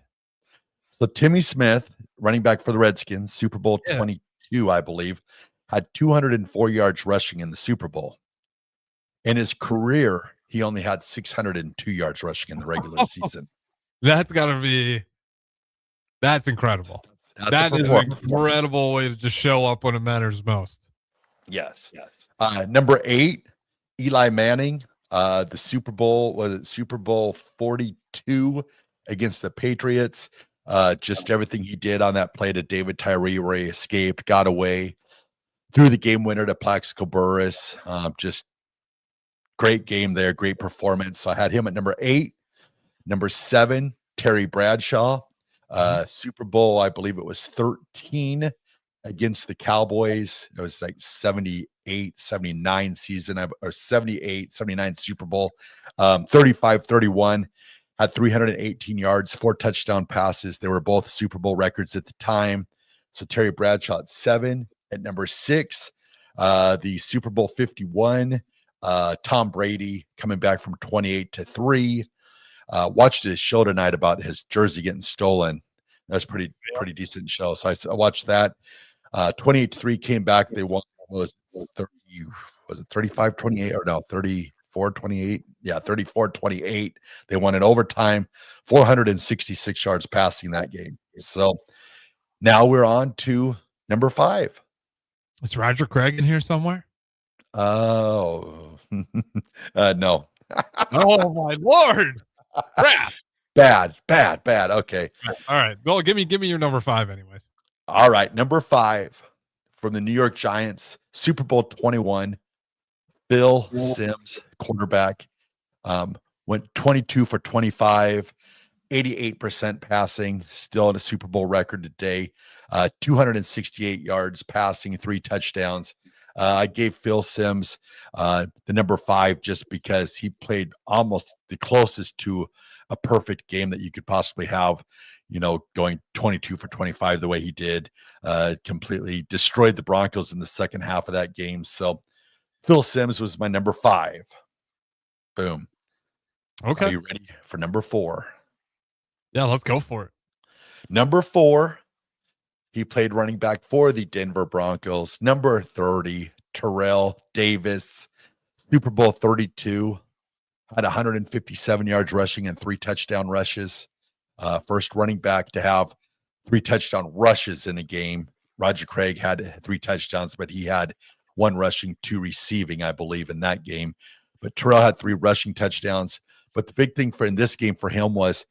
So Timmy Smith, running back for the Redskins, Super Bowl 22, I believe, had 204 yards rushing in the Super Bowl. In his career, he only had 602 yards rushing in the regular season. That's incredible. That is an incredible way to just show up when it matters most. Yes. Number 8, Eli Manning. The Super Bowl, was it Super Bowl 42 against the Patriots? Just everything he did on that play to David Tyree where he escaped, got away, threw the game winner to Plaxico Burress. Just great game there, great performance. So I had him at number 8. Number 7, Terry Bradshaw. Super Bowl, I believe it was 13 against the Cowboys. It was like 78, 79 season, or 78, 79 Super Bowl. 35-31. Had 318 yards, 4 touchdown passes. They were both Super Bowl records at the time. So Terry Bradshaw at 7. At number 6, the Super Bowl 51, Tom Brady coming back from 28-3. Watched his show tonight about his jersey getting stolen. That's pretty decent show. So I watched that. 28-3 came back. They won. Was it 35-28 or no 34-28? Yeah, 34-28. They won in overtime. 466 yards passing that game. So now we're on to number 5. Is Roger Craig in here somewhere? Oh, no. Oh my Lord. Crap. Bad. Okay. All right. Well, give me your number 5 anyways. All right. Number 5 from the New York Giants, Super Bowl 21, Phil Simms, quarterback, went 22 for 25, 88% passing, still in a Super Bowl record today, 268 yards passing, 3 touchdowns. I gave Phil Simms the number 5 just because he played almost the closest to a perfect game that you could possibly have, going 22 for 25 the way he did. Completely destroyed the Broncos in the second half of that game. So Phil Simms was my number 5. Boom. Okay. Are you ready for number 4? Yeah, let's go for it. Number 4, he played running back for the Denver Broncos. Number 30, Terrell Davis, Super Bowl 32, had 157 yards rushing and 3 touchdown rushes. First running back to have 3 touchdown rushes in a game. Roger Craig had 3 touchdowns, but he had 1 rushing, 2 receiving, I believe, in that game. But Terrell had 3 rushing touchdowns. But the big thing in this game for him was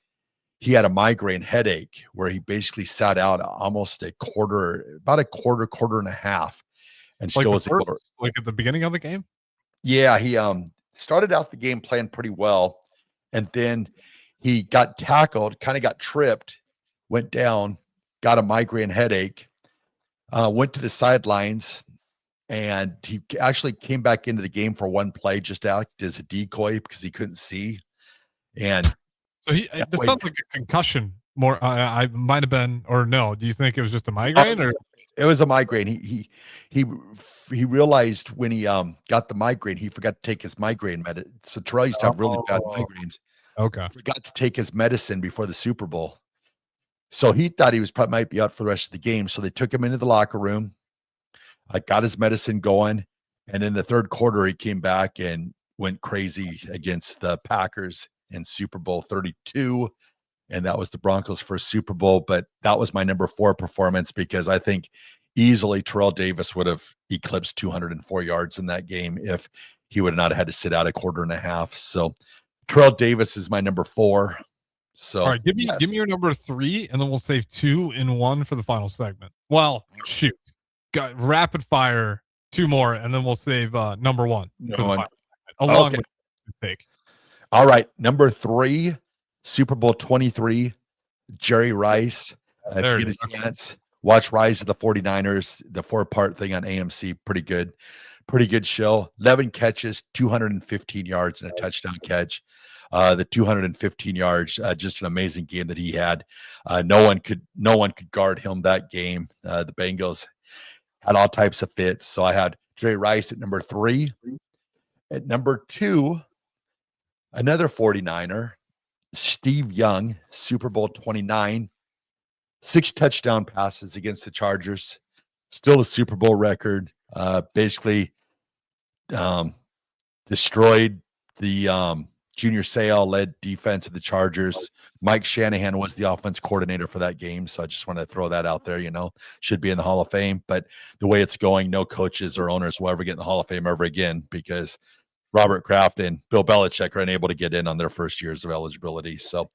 he had a migraine headache where he basically sat out almost about a quarter and a half, and Like still was able to. Like at the beginning of the game? Yeah, he started out the game playing pretty well, and then he got tackled, kind of got tripped, went down, got a migraine headache, went to the sidelines, and he actually came back into the game for 1 play just to act as a decoy because he couldn't see. And so this sounds like a concussion more. I might have been, or no, do you think it was just a migraine? Or it was a migraine. He realized when he got the migraine, he forgot to take his migraine medicine. So Terrell used to have really bad migraines. Okay. Forgot to take his medicine before the Super Bowl. So he thought he might be out for the rest of the game. So they took him into the locker room. I got his medicine going. And in the third quarter, he came back and went crazy against the Packers in Super Bowl 32. And that was the Broncos' first Super Bowl. But that was my number 4 performance because I think easily Terrell Davis would have eclipsed 204 yards in that game if he would have not had to sit out a quarter and a half. So Terrell Davis is my number 4. So all right, give me your number 3, and then we'll save 2 and 1 for the final segment. Well, shoot, got rapid fire 2 more, and then we'll save number 1 for the final segment, along with the take. All right, number 3, Super Bowl 23, Jerry Rice. If you get a chance, watch Rise of the 49ers, the 4-part thing on AMC. Pretty good show. 11 catches, 215 yards, and a touchdown catch. The 215 yards, just an amazing game that he had. No one could guard him that game. The Bengals had all types of fits. So I had Jerry Rice at number 3. At number 2, another 49er, Steve Young, Super Bowl 29, 6 touchdown passes against the Chargers. Still a Super Bowl record. Basically destroyed the Junior Seau led defense of the Chargers. Mike Shanahan was the offense coordinator for that game. So I just want to throw that out there, should be in the Hall of Fame. But the way it's going, no coaches or owners will ever get in the Hall of Fame ever again because Robert Kraft and Bill Belichick are unable to get in on their first years of eligibility. So,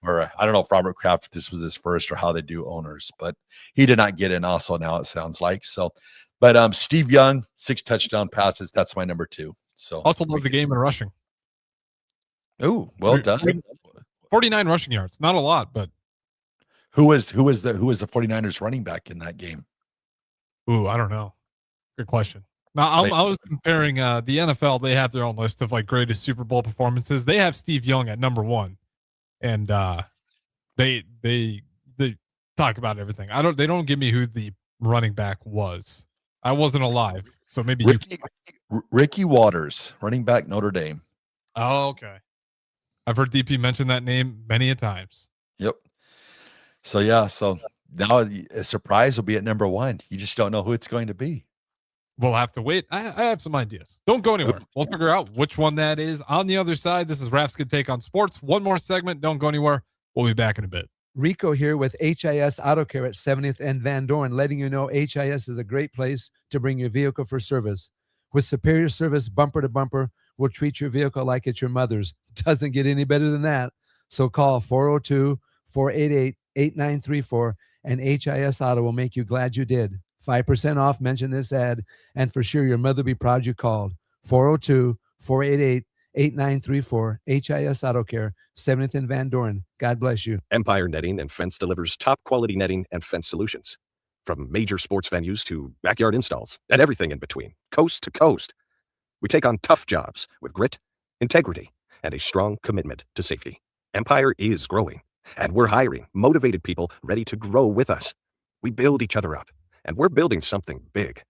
or I don't know if Robert Kraft, if this was his first or how they do owners, but he did not get in also now, it sounds like. So, but Steve Young, 6 touchdown passes. That's my number 2. So also love the game in rushing. Oh, well done. 49 rushing yards. Not a lot, but who was the 49ers running back in that game? Ooh, I don't know. Good question. Now I was comparing the NFL. They have their own list of like greatest Super Bowl performances. They have Steve Young at number 1, and they talk about everything. They don't give me who the running back was. I wasn't alive, so maybe Ricky Waters, running back, Notre Dame. Oh, okay. I've heard DP mention that name many a times. Yep. So yeah, so now a surprise will be at number 1. You just don't know who it's going to be. We'll have to wait. I have some ideas. Don't go anywhere. We'll figure out which one that is. On the other side, this is Raff's Good Take on Sports. One more segment. Don't go anywhere. We'll be back in a bit. Rico here with HIS Auto Care at 70th and Van Dorn, letting you know HIS is a great place to bring your vehicle for service. With superior service, bumper to bumper, we'll treat your vehicle like it's your mother's. Doesn't get any better than that. So call 402-488-8934 and HIS Auto will make you glad you did. 5% off, mention this ad, and for sure your mother will be proud you called. 402-488-8934, HIS Auto Care, 70th and Van Dorn. God bless you. Empire Netting and Fence delivers top quality netting and fence solutions. From major sports venues to backyard installs and everything in between, coast to coast. We take on tough jobs with grit, integrity, and a strong commitment to safety. Empire is growing, and we're hiring motivated people ready to grow with us. We build each other up, and we're building something big.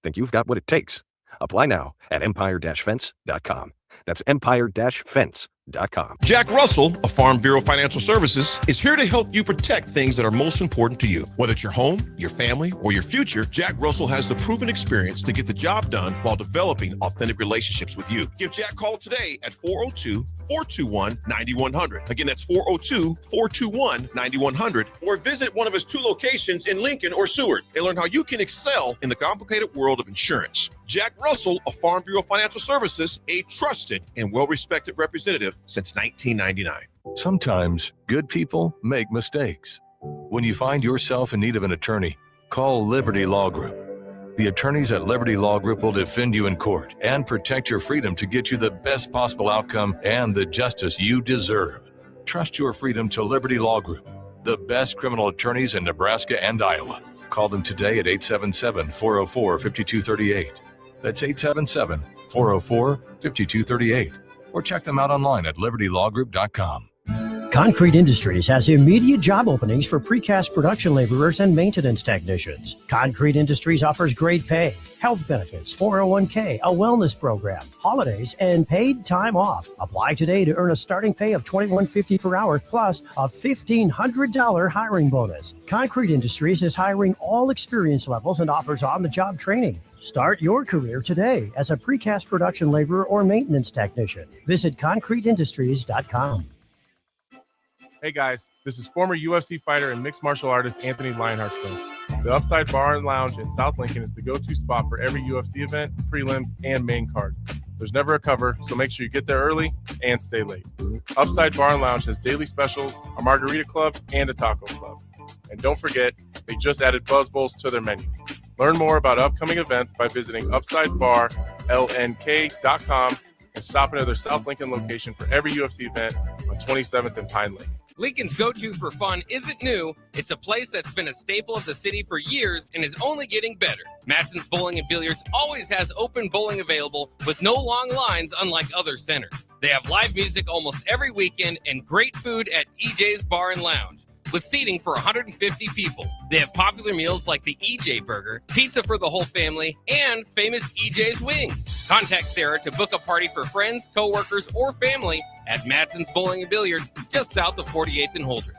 Think you've got what it takes? Apply now at empire-fence.com. That's empire-fence.com. Jack Russell of Farm Bureau Financial Services is here to help you protect things that are most important to you. Whether it's your home, your family, or your future, Jack Russell has the proven experience to get the job done while developing authentic relationships with you. Give Jack a call today at 402-421-9100. Again, that's 402-421-9100. Or visit one of his 2 locations in Lincoln or Seward and learn how you can excel in the complicated world of insurance. Jack Russell of Farm Bureau Financial Services, a trusted and well-respected representative since 1999. Sometimes good people make mistakes. When you find yourself in need of an attorney, call Liberty Law Group. The attorneys at Liberty Law Group will defend you in court and protect your freedom to get you the best possible outcome and the justice you deserve. Trust your freedom to Liberty Law Group, the best criminal attorneys in Nebraska and Iowa. Call them today at 877-404-5238. That's 877-404-5238. Or check them out online at libertylawgroup.com. Concrete Industries has immediate job openings for precast production laborers and maintenance technicians. Concrete Industries offers great pay, health benefits, 401k, a wellness program, holidays, and paid time off. Apply today to earn a starting pay of $21.50 per hour plus a $1,500 hiring bonus. Concrete Industries is hiring all experience levels and offers on-the-job training. Start your career today as a precast production laborer or maintenance technician. Visit concreteindustries.com. Hey guys, this is former UFC fighter and mixed martial artist Anthony Lionheart-Stone. The Upside Bar and Lounge in South Lincoln is the go-to spot for every UFC event, prelims, and main card. There's never a cover, so make sure you get there early and stay late. Upside Bar and Lounge has daily specials, a margarita club, and a taco club. And don't forget, they just added Buzz Bowls to their menu. Learn more about upcoming events by visiting UpsideBarLNK.com and stop into their South Lincoln location for every UFC event on 27th and Pine Lake. Lincoln's go-to for fun isn't new. It's a place that's been a staple of the city for years and is only getting better. Matson's Bowling and Billiards always has open bowling available with no long lines, unlike other centers. They have live music almost every weekend and great food at EJ's Bar and Lounge, with seating for 150 people. They have popular meals like the EJ Burger, pizza for the whole family, and famous EJ's Wings. Contact Sarah to book a party for friends, coworkers, or family at Matson's Bowling and Billiards, just south of 48th and Holdridge.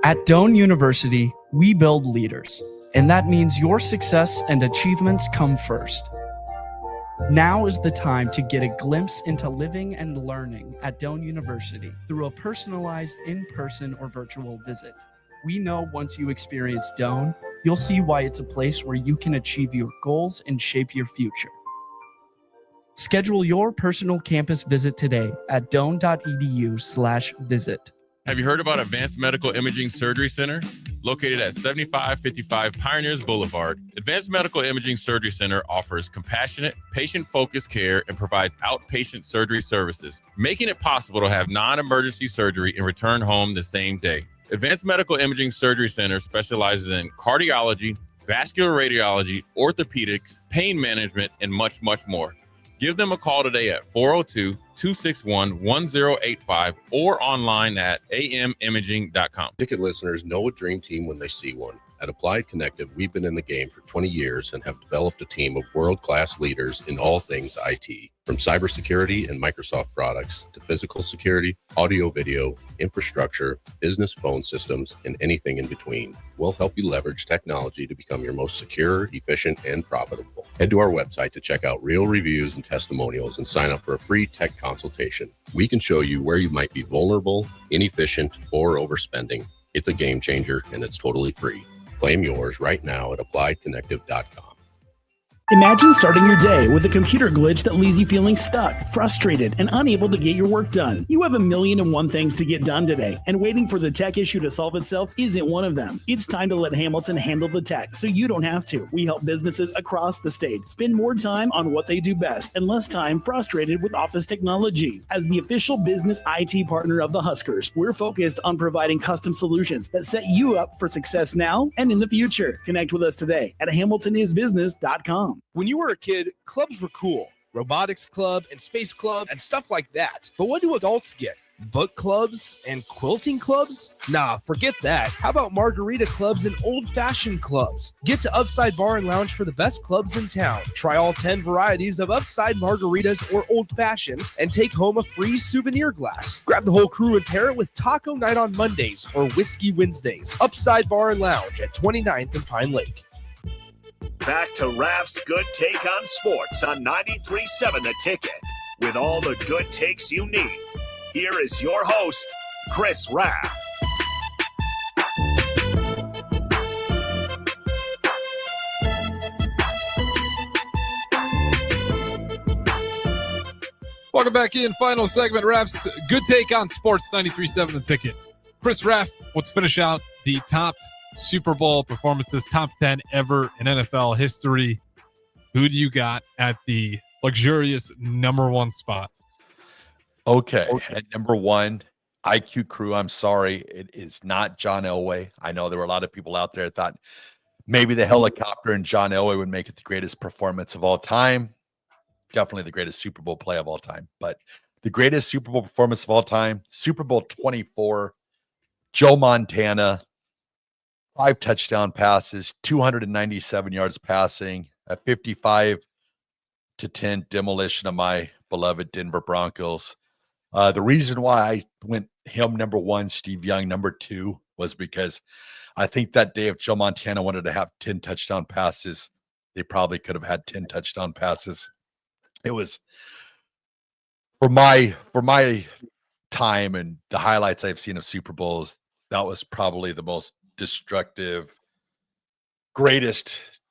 At Doane University, we build leaders, and that means your success and achievements come first. Now is the time to get a glimpse into living and learning at Doane University through a personalized in-person or virtual visit. We know once you experience Doane, you'll see why it's a place where you can achieve your goals and shape your future. Schedule your personal campus visit today at doane.edu/visit. Have you heard about Advanced Medical Imaging Surgery Center? Located at 7555 Pioneers Boulevard, Advanced Medical Imaging Surgery Center offers compassionate, patient-focused care and provides outpatient surgery services, making it possible to have non-emergency surgery and return home the same day. Advanced Medical Imaging Surgery Center specializes in cardiology, vascular radiology, orthopedics, pain management, and much, much more. Give them a call today at 402-261-1085 or online at amimaging.com. Ticket listeners know a dream team when they see one. At Applied Connective, we've been in the game for 20 years and have developed a team of world-class leaders in all things IT. From cybersecurity and Microsoft products to physical security, audio, video, infrastructure, business phone systems, and anything in between. We'll help you leverage technology to become your most secure, efficient, and profitable. Head to our website to check out real reviews and testimonials and sign up for a free tech consultation. We can show you where you might be vulnerable, inefficient, or overspending. It's a game changer, and it's totally free. Claim yours right now at appliedconnective.com. Imagine starting your day with a computer glitch that leaves you feeling stuck, frustrated, and unable to get your work done. You have 1,000,001 things to get done today, and waiting for the tech issue to solve itself isn't one of them. It's time to let Hamilton handle the tech so you don't have to. We help businesses across the state spend more time on what they do best and less time frustrated with office technology. As the official business IT partner of the Huskers, we're focused on providing custom solutions that set you up for success now and in the future. Connect with us today at hamiltonisbusiness.com. When you were a kid, clubs were cool. Robotics club and space club and stuff like that. But what do adults get? Book clubs and quilting clubs? Nah, forget that. How about margarita clubs and old-fashioned clubs? Get to Upside Bar and Lounge for the best clubs in town. Try all 10 varieties of Upside margaritas or old-fashions and take home a free souvenir glass. Grab the whole crew and pair it with Taco Night on Mondays or Whiskey Wednesdays. Upside Bar and Lounge at 29th and Pine Lake. Back to Raff's Good Take on Sports on 93.7 The Ticket. with all the good takes you need. Here is your host, Chris Raff. Welcome back in. Final segment, Raff's Good Take on Sports, 93.7 The Ticket. Chris Raff, let's finish out the top Super Bowl performances, top 10 ever in NFL history. Who do you got at the luxurious number one spot? Okay. At number one, IQ Crew. I'm sorry. It is not John Elway. I know there were a lot of people out there that thought maybe the helicopter and John Elway would make it the greatest performance of all time. Definitely the greatest Super Bowl play of all time. But the greatest Super Bowl performance of all time, Super Bowl 24, Joe Montana, 5 touchdown passes, 297 yards passing, a 55-10 demolition of my beloved Denver Broncos. The reason why I went him number one, Steve Young number two, was because I think that day if Joe Montana wanted to have 10 touchdown passes, they probably could have had 10 touchdown passes. It was for my time and the highlights I've seen of Super Bowls, that was probably the most destructive, greatest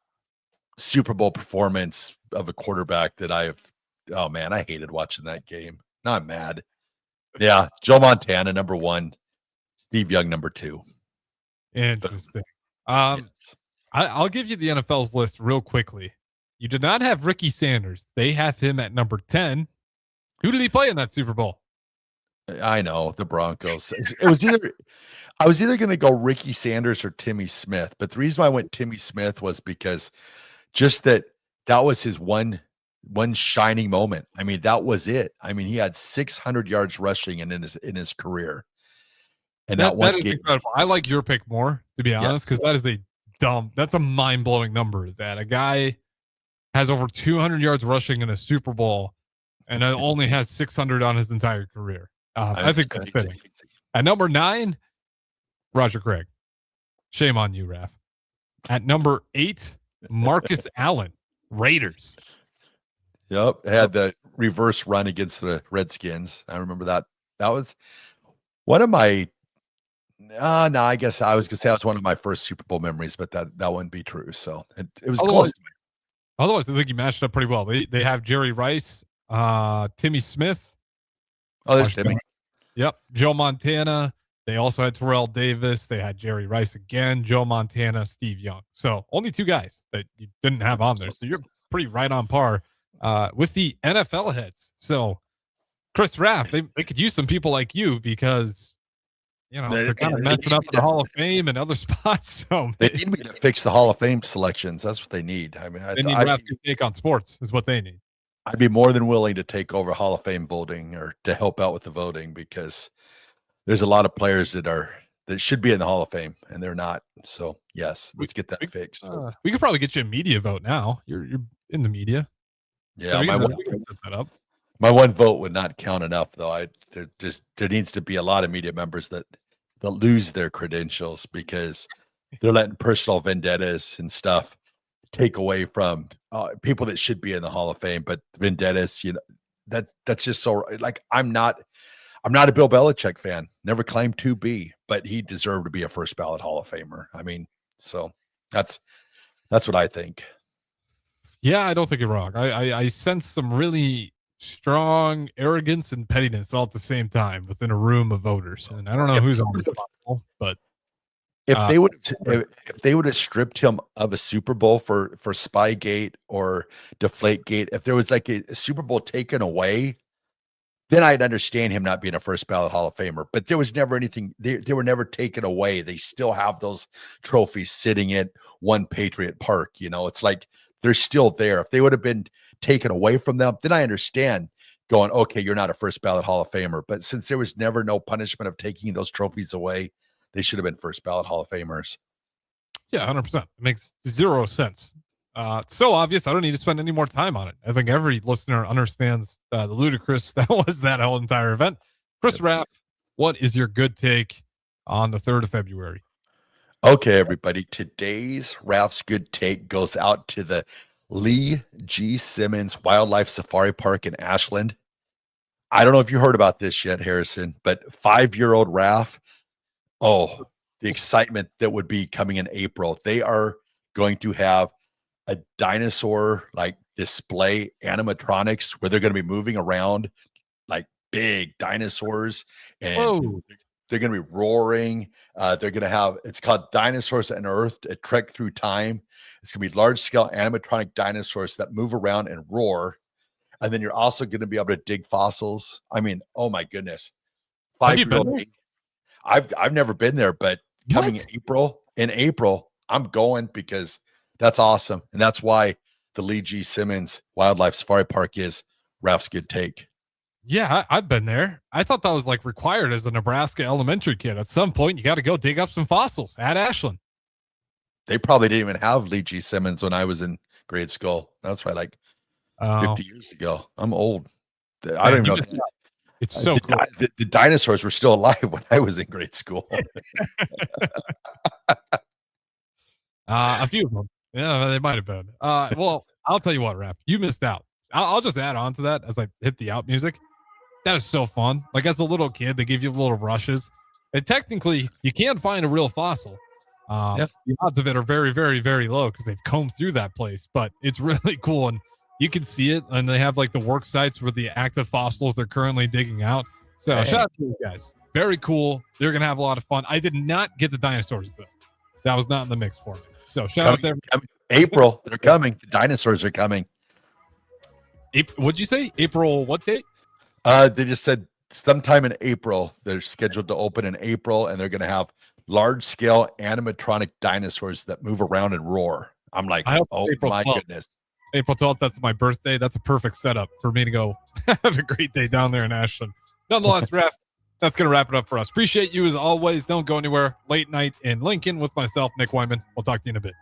Super Bowl performance of a quarterback that I hated watching that game. Not mad. Yeah, Joe Montana, number one. Steve Young, number two. Interesting. I'll give you the NFL's list real quickly. You did not have Ricky Sanders. They have him at number 10. Who did he play in that Super Bowl? I know, the Broncos. I was either going to go Ricky Sanders or Timmy Smith, but the reason why I went Timmy Smith was because just that was his one shining moment. I mean, that was it. I mean, he had 600 yards rushing in his career. And that is incredible. I like your pick more, to be honest, because that's a mind-blowing number. That a guy has over 200 yards rushing in a Super Bowl and only has 600 on his entire career. I think that's fitting. At number 9, Roger Craig. Shame on you, Raff. At number 8, Marcus Allen, Raiders. Yep, had the reverse run against the Redskins. I remember that. That was one of my. No, I guess I was gonna say that was one of my first Super Bowl memories, but that wouldn't be true. So it was close. Otherwise, I think you matched up pretty well. They have Jerry Rice, Timmy Smith. Oh, there's Timmy. Yep, Joe Montana. They also had Terrell Davis. They had Jerry Rice again, Joe Montana, Steve Young. So only 2 guys that you didn't have on there. So you're pretty right on par with the NFL heads. So Chris Raff, they could use some people like you because they're kind of messing up the Hall of Fame and other spots. So they need me to fix the Hall of Fame selections. That's what they need. I mean, they need Raff to take on sports is what they need. I'd be more than willing to take over Hall of Fame voting or to help out with the voting because there's a lot of players that should be in the Hall of Fame and they're not. So yes, let's get that fixed. We could probably get you a media vote now. You're in the media. Yeah, so we can set that up. My one vote would not count enough, though. There needs to be a lot of media members that lose their credentials because they're letting personal vendettas and stuff take away from people that should be in the Hall of Fame. But vendettas, that's just so like I'm not a Bill Belichick fan. Never claimed to be, but he deserved to be a first ballot Hall of Famer. I mean, so that's what I think. Yeah, I don't think you're wrong. I sense some really strong arrogance and pettiness all at the same time within a room of voters, and I don't know who's on the bottle, but if they would have stripped him of a Super Bowl for Spygate or Deflategate, if there was like a Super Bowl taken away, then I'd understand him not being a first ballot Hall of Famer. But there was never anything. They were never taken away. They still have those trophies sitting at One Patriot Park. It's like they're still there. If they would have been taken away from them, then I understand going, okay, you're not a first ballot Hall of Famer. But since there was never no punishment of taking those trophies away, they should have been first ballot Hall of Famers. Yeah, 100%. It makes 0 sense. It's so obvious. I don't need to spend any more time on it. I think every listener understands the ludicrous that was that whole entire event. Chris Raff, what is your good take on the 3rd of February? Okay, everybody. Today's Raff's good take goes out to the Lee G. Simmons Wildlife Safari Park in Ashland. I don't know if you heard about this yet, Harrison, but 5-year-old Raff, the excitement that would be coming in April. They are going to have a dinosaur like display animatronics where they're going to be moving around like big dinosaurs, and they're going to be roaring. They're going to have, it's called Dinosaurs on Earth, a trek through time. It's going to be large scale animatronic dinosaurs that move around and roar. And then you're also going to be able to dig fossils. I mean, oh my goodness. 5-year-old. I've never been there, but coming in April, I'm going because that's awesome. And that's why the Lee G. Simmons Wildlife Safari Park is Raff's Good Take. Yeah, I've been there. I thought that was like required as a Nebraska elementary kid. At some point, you got to go dig up some fossils at Ashland. They probably didn't even have Lee G. Simmons when I was in grade school. That's probably like 50 years ago. I'm old. I don't even know. It's so cool. The dinosaurs were still alive when I was in grade school. A few of them. Yeah, they might have been. Well, I'll tell you what, Raff, you missed out. I'll just add on to that as I hit the out music. That is so fun. Like as a little kid, they give you little rushes. And technically, you can find a real fossil. The odds of it are very, very, very low because they've combed through that place. But it's really cool, and you can see it. And they have like the work sites with the active fossils they're currently digging out. So shout out to you guys. Very cool. They're gonna have a lot of fun. I did not get the dinosaurs though. That was not in the mix for me. So shout out to April. They're coming. The dinosaurs are coming. What'd you say? April what date? They just said sometime in April. They're scheduled to open in April, and they're going to have large-scale animatronic dinosaurs that move around and roar. I'm like, oh my goodness. April 12th, that's my birthday. That's a perfect setup for me to go have a great day down there in Ashland. Nonetheless, Raff, that's going to wrap it up for us. Appreciate you as always. Don't go anywhere. Late night in Lincoln with myself, Nick Wyman. We'll talk to you in a bit.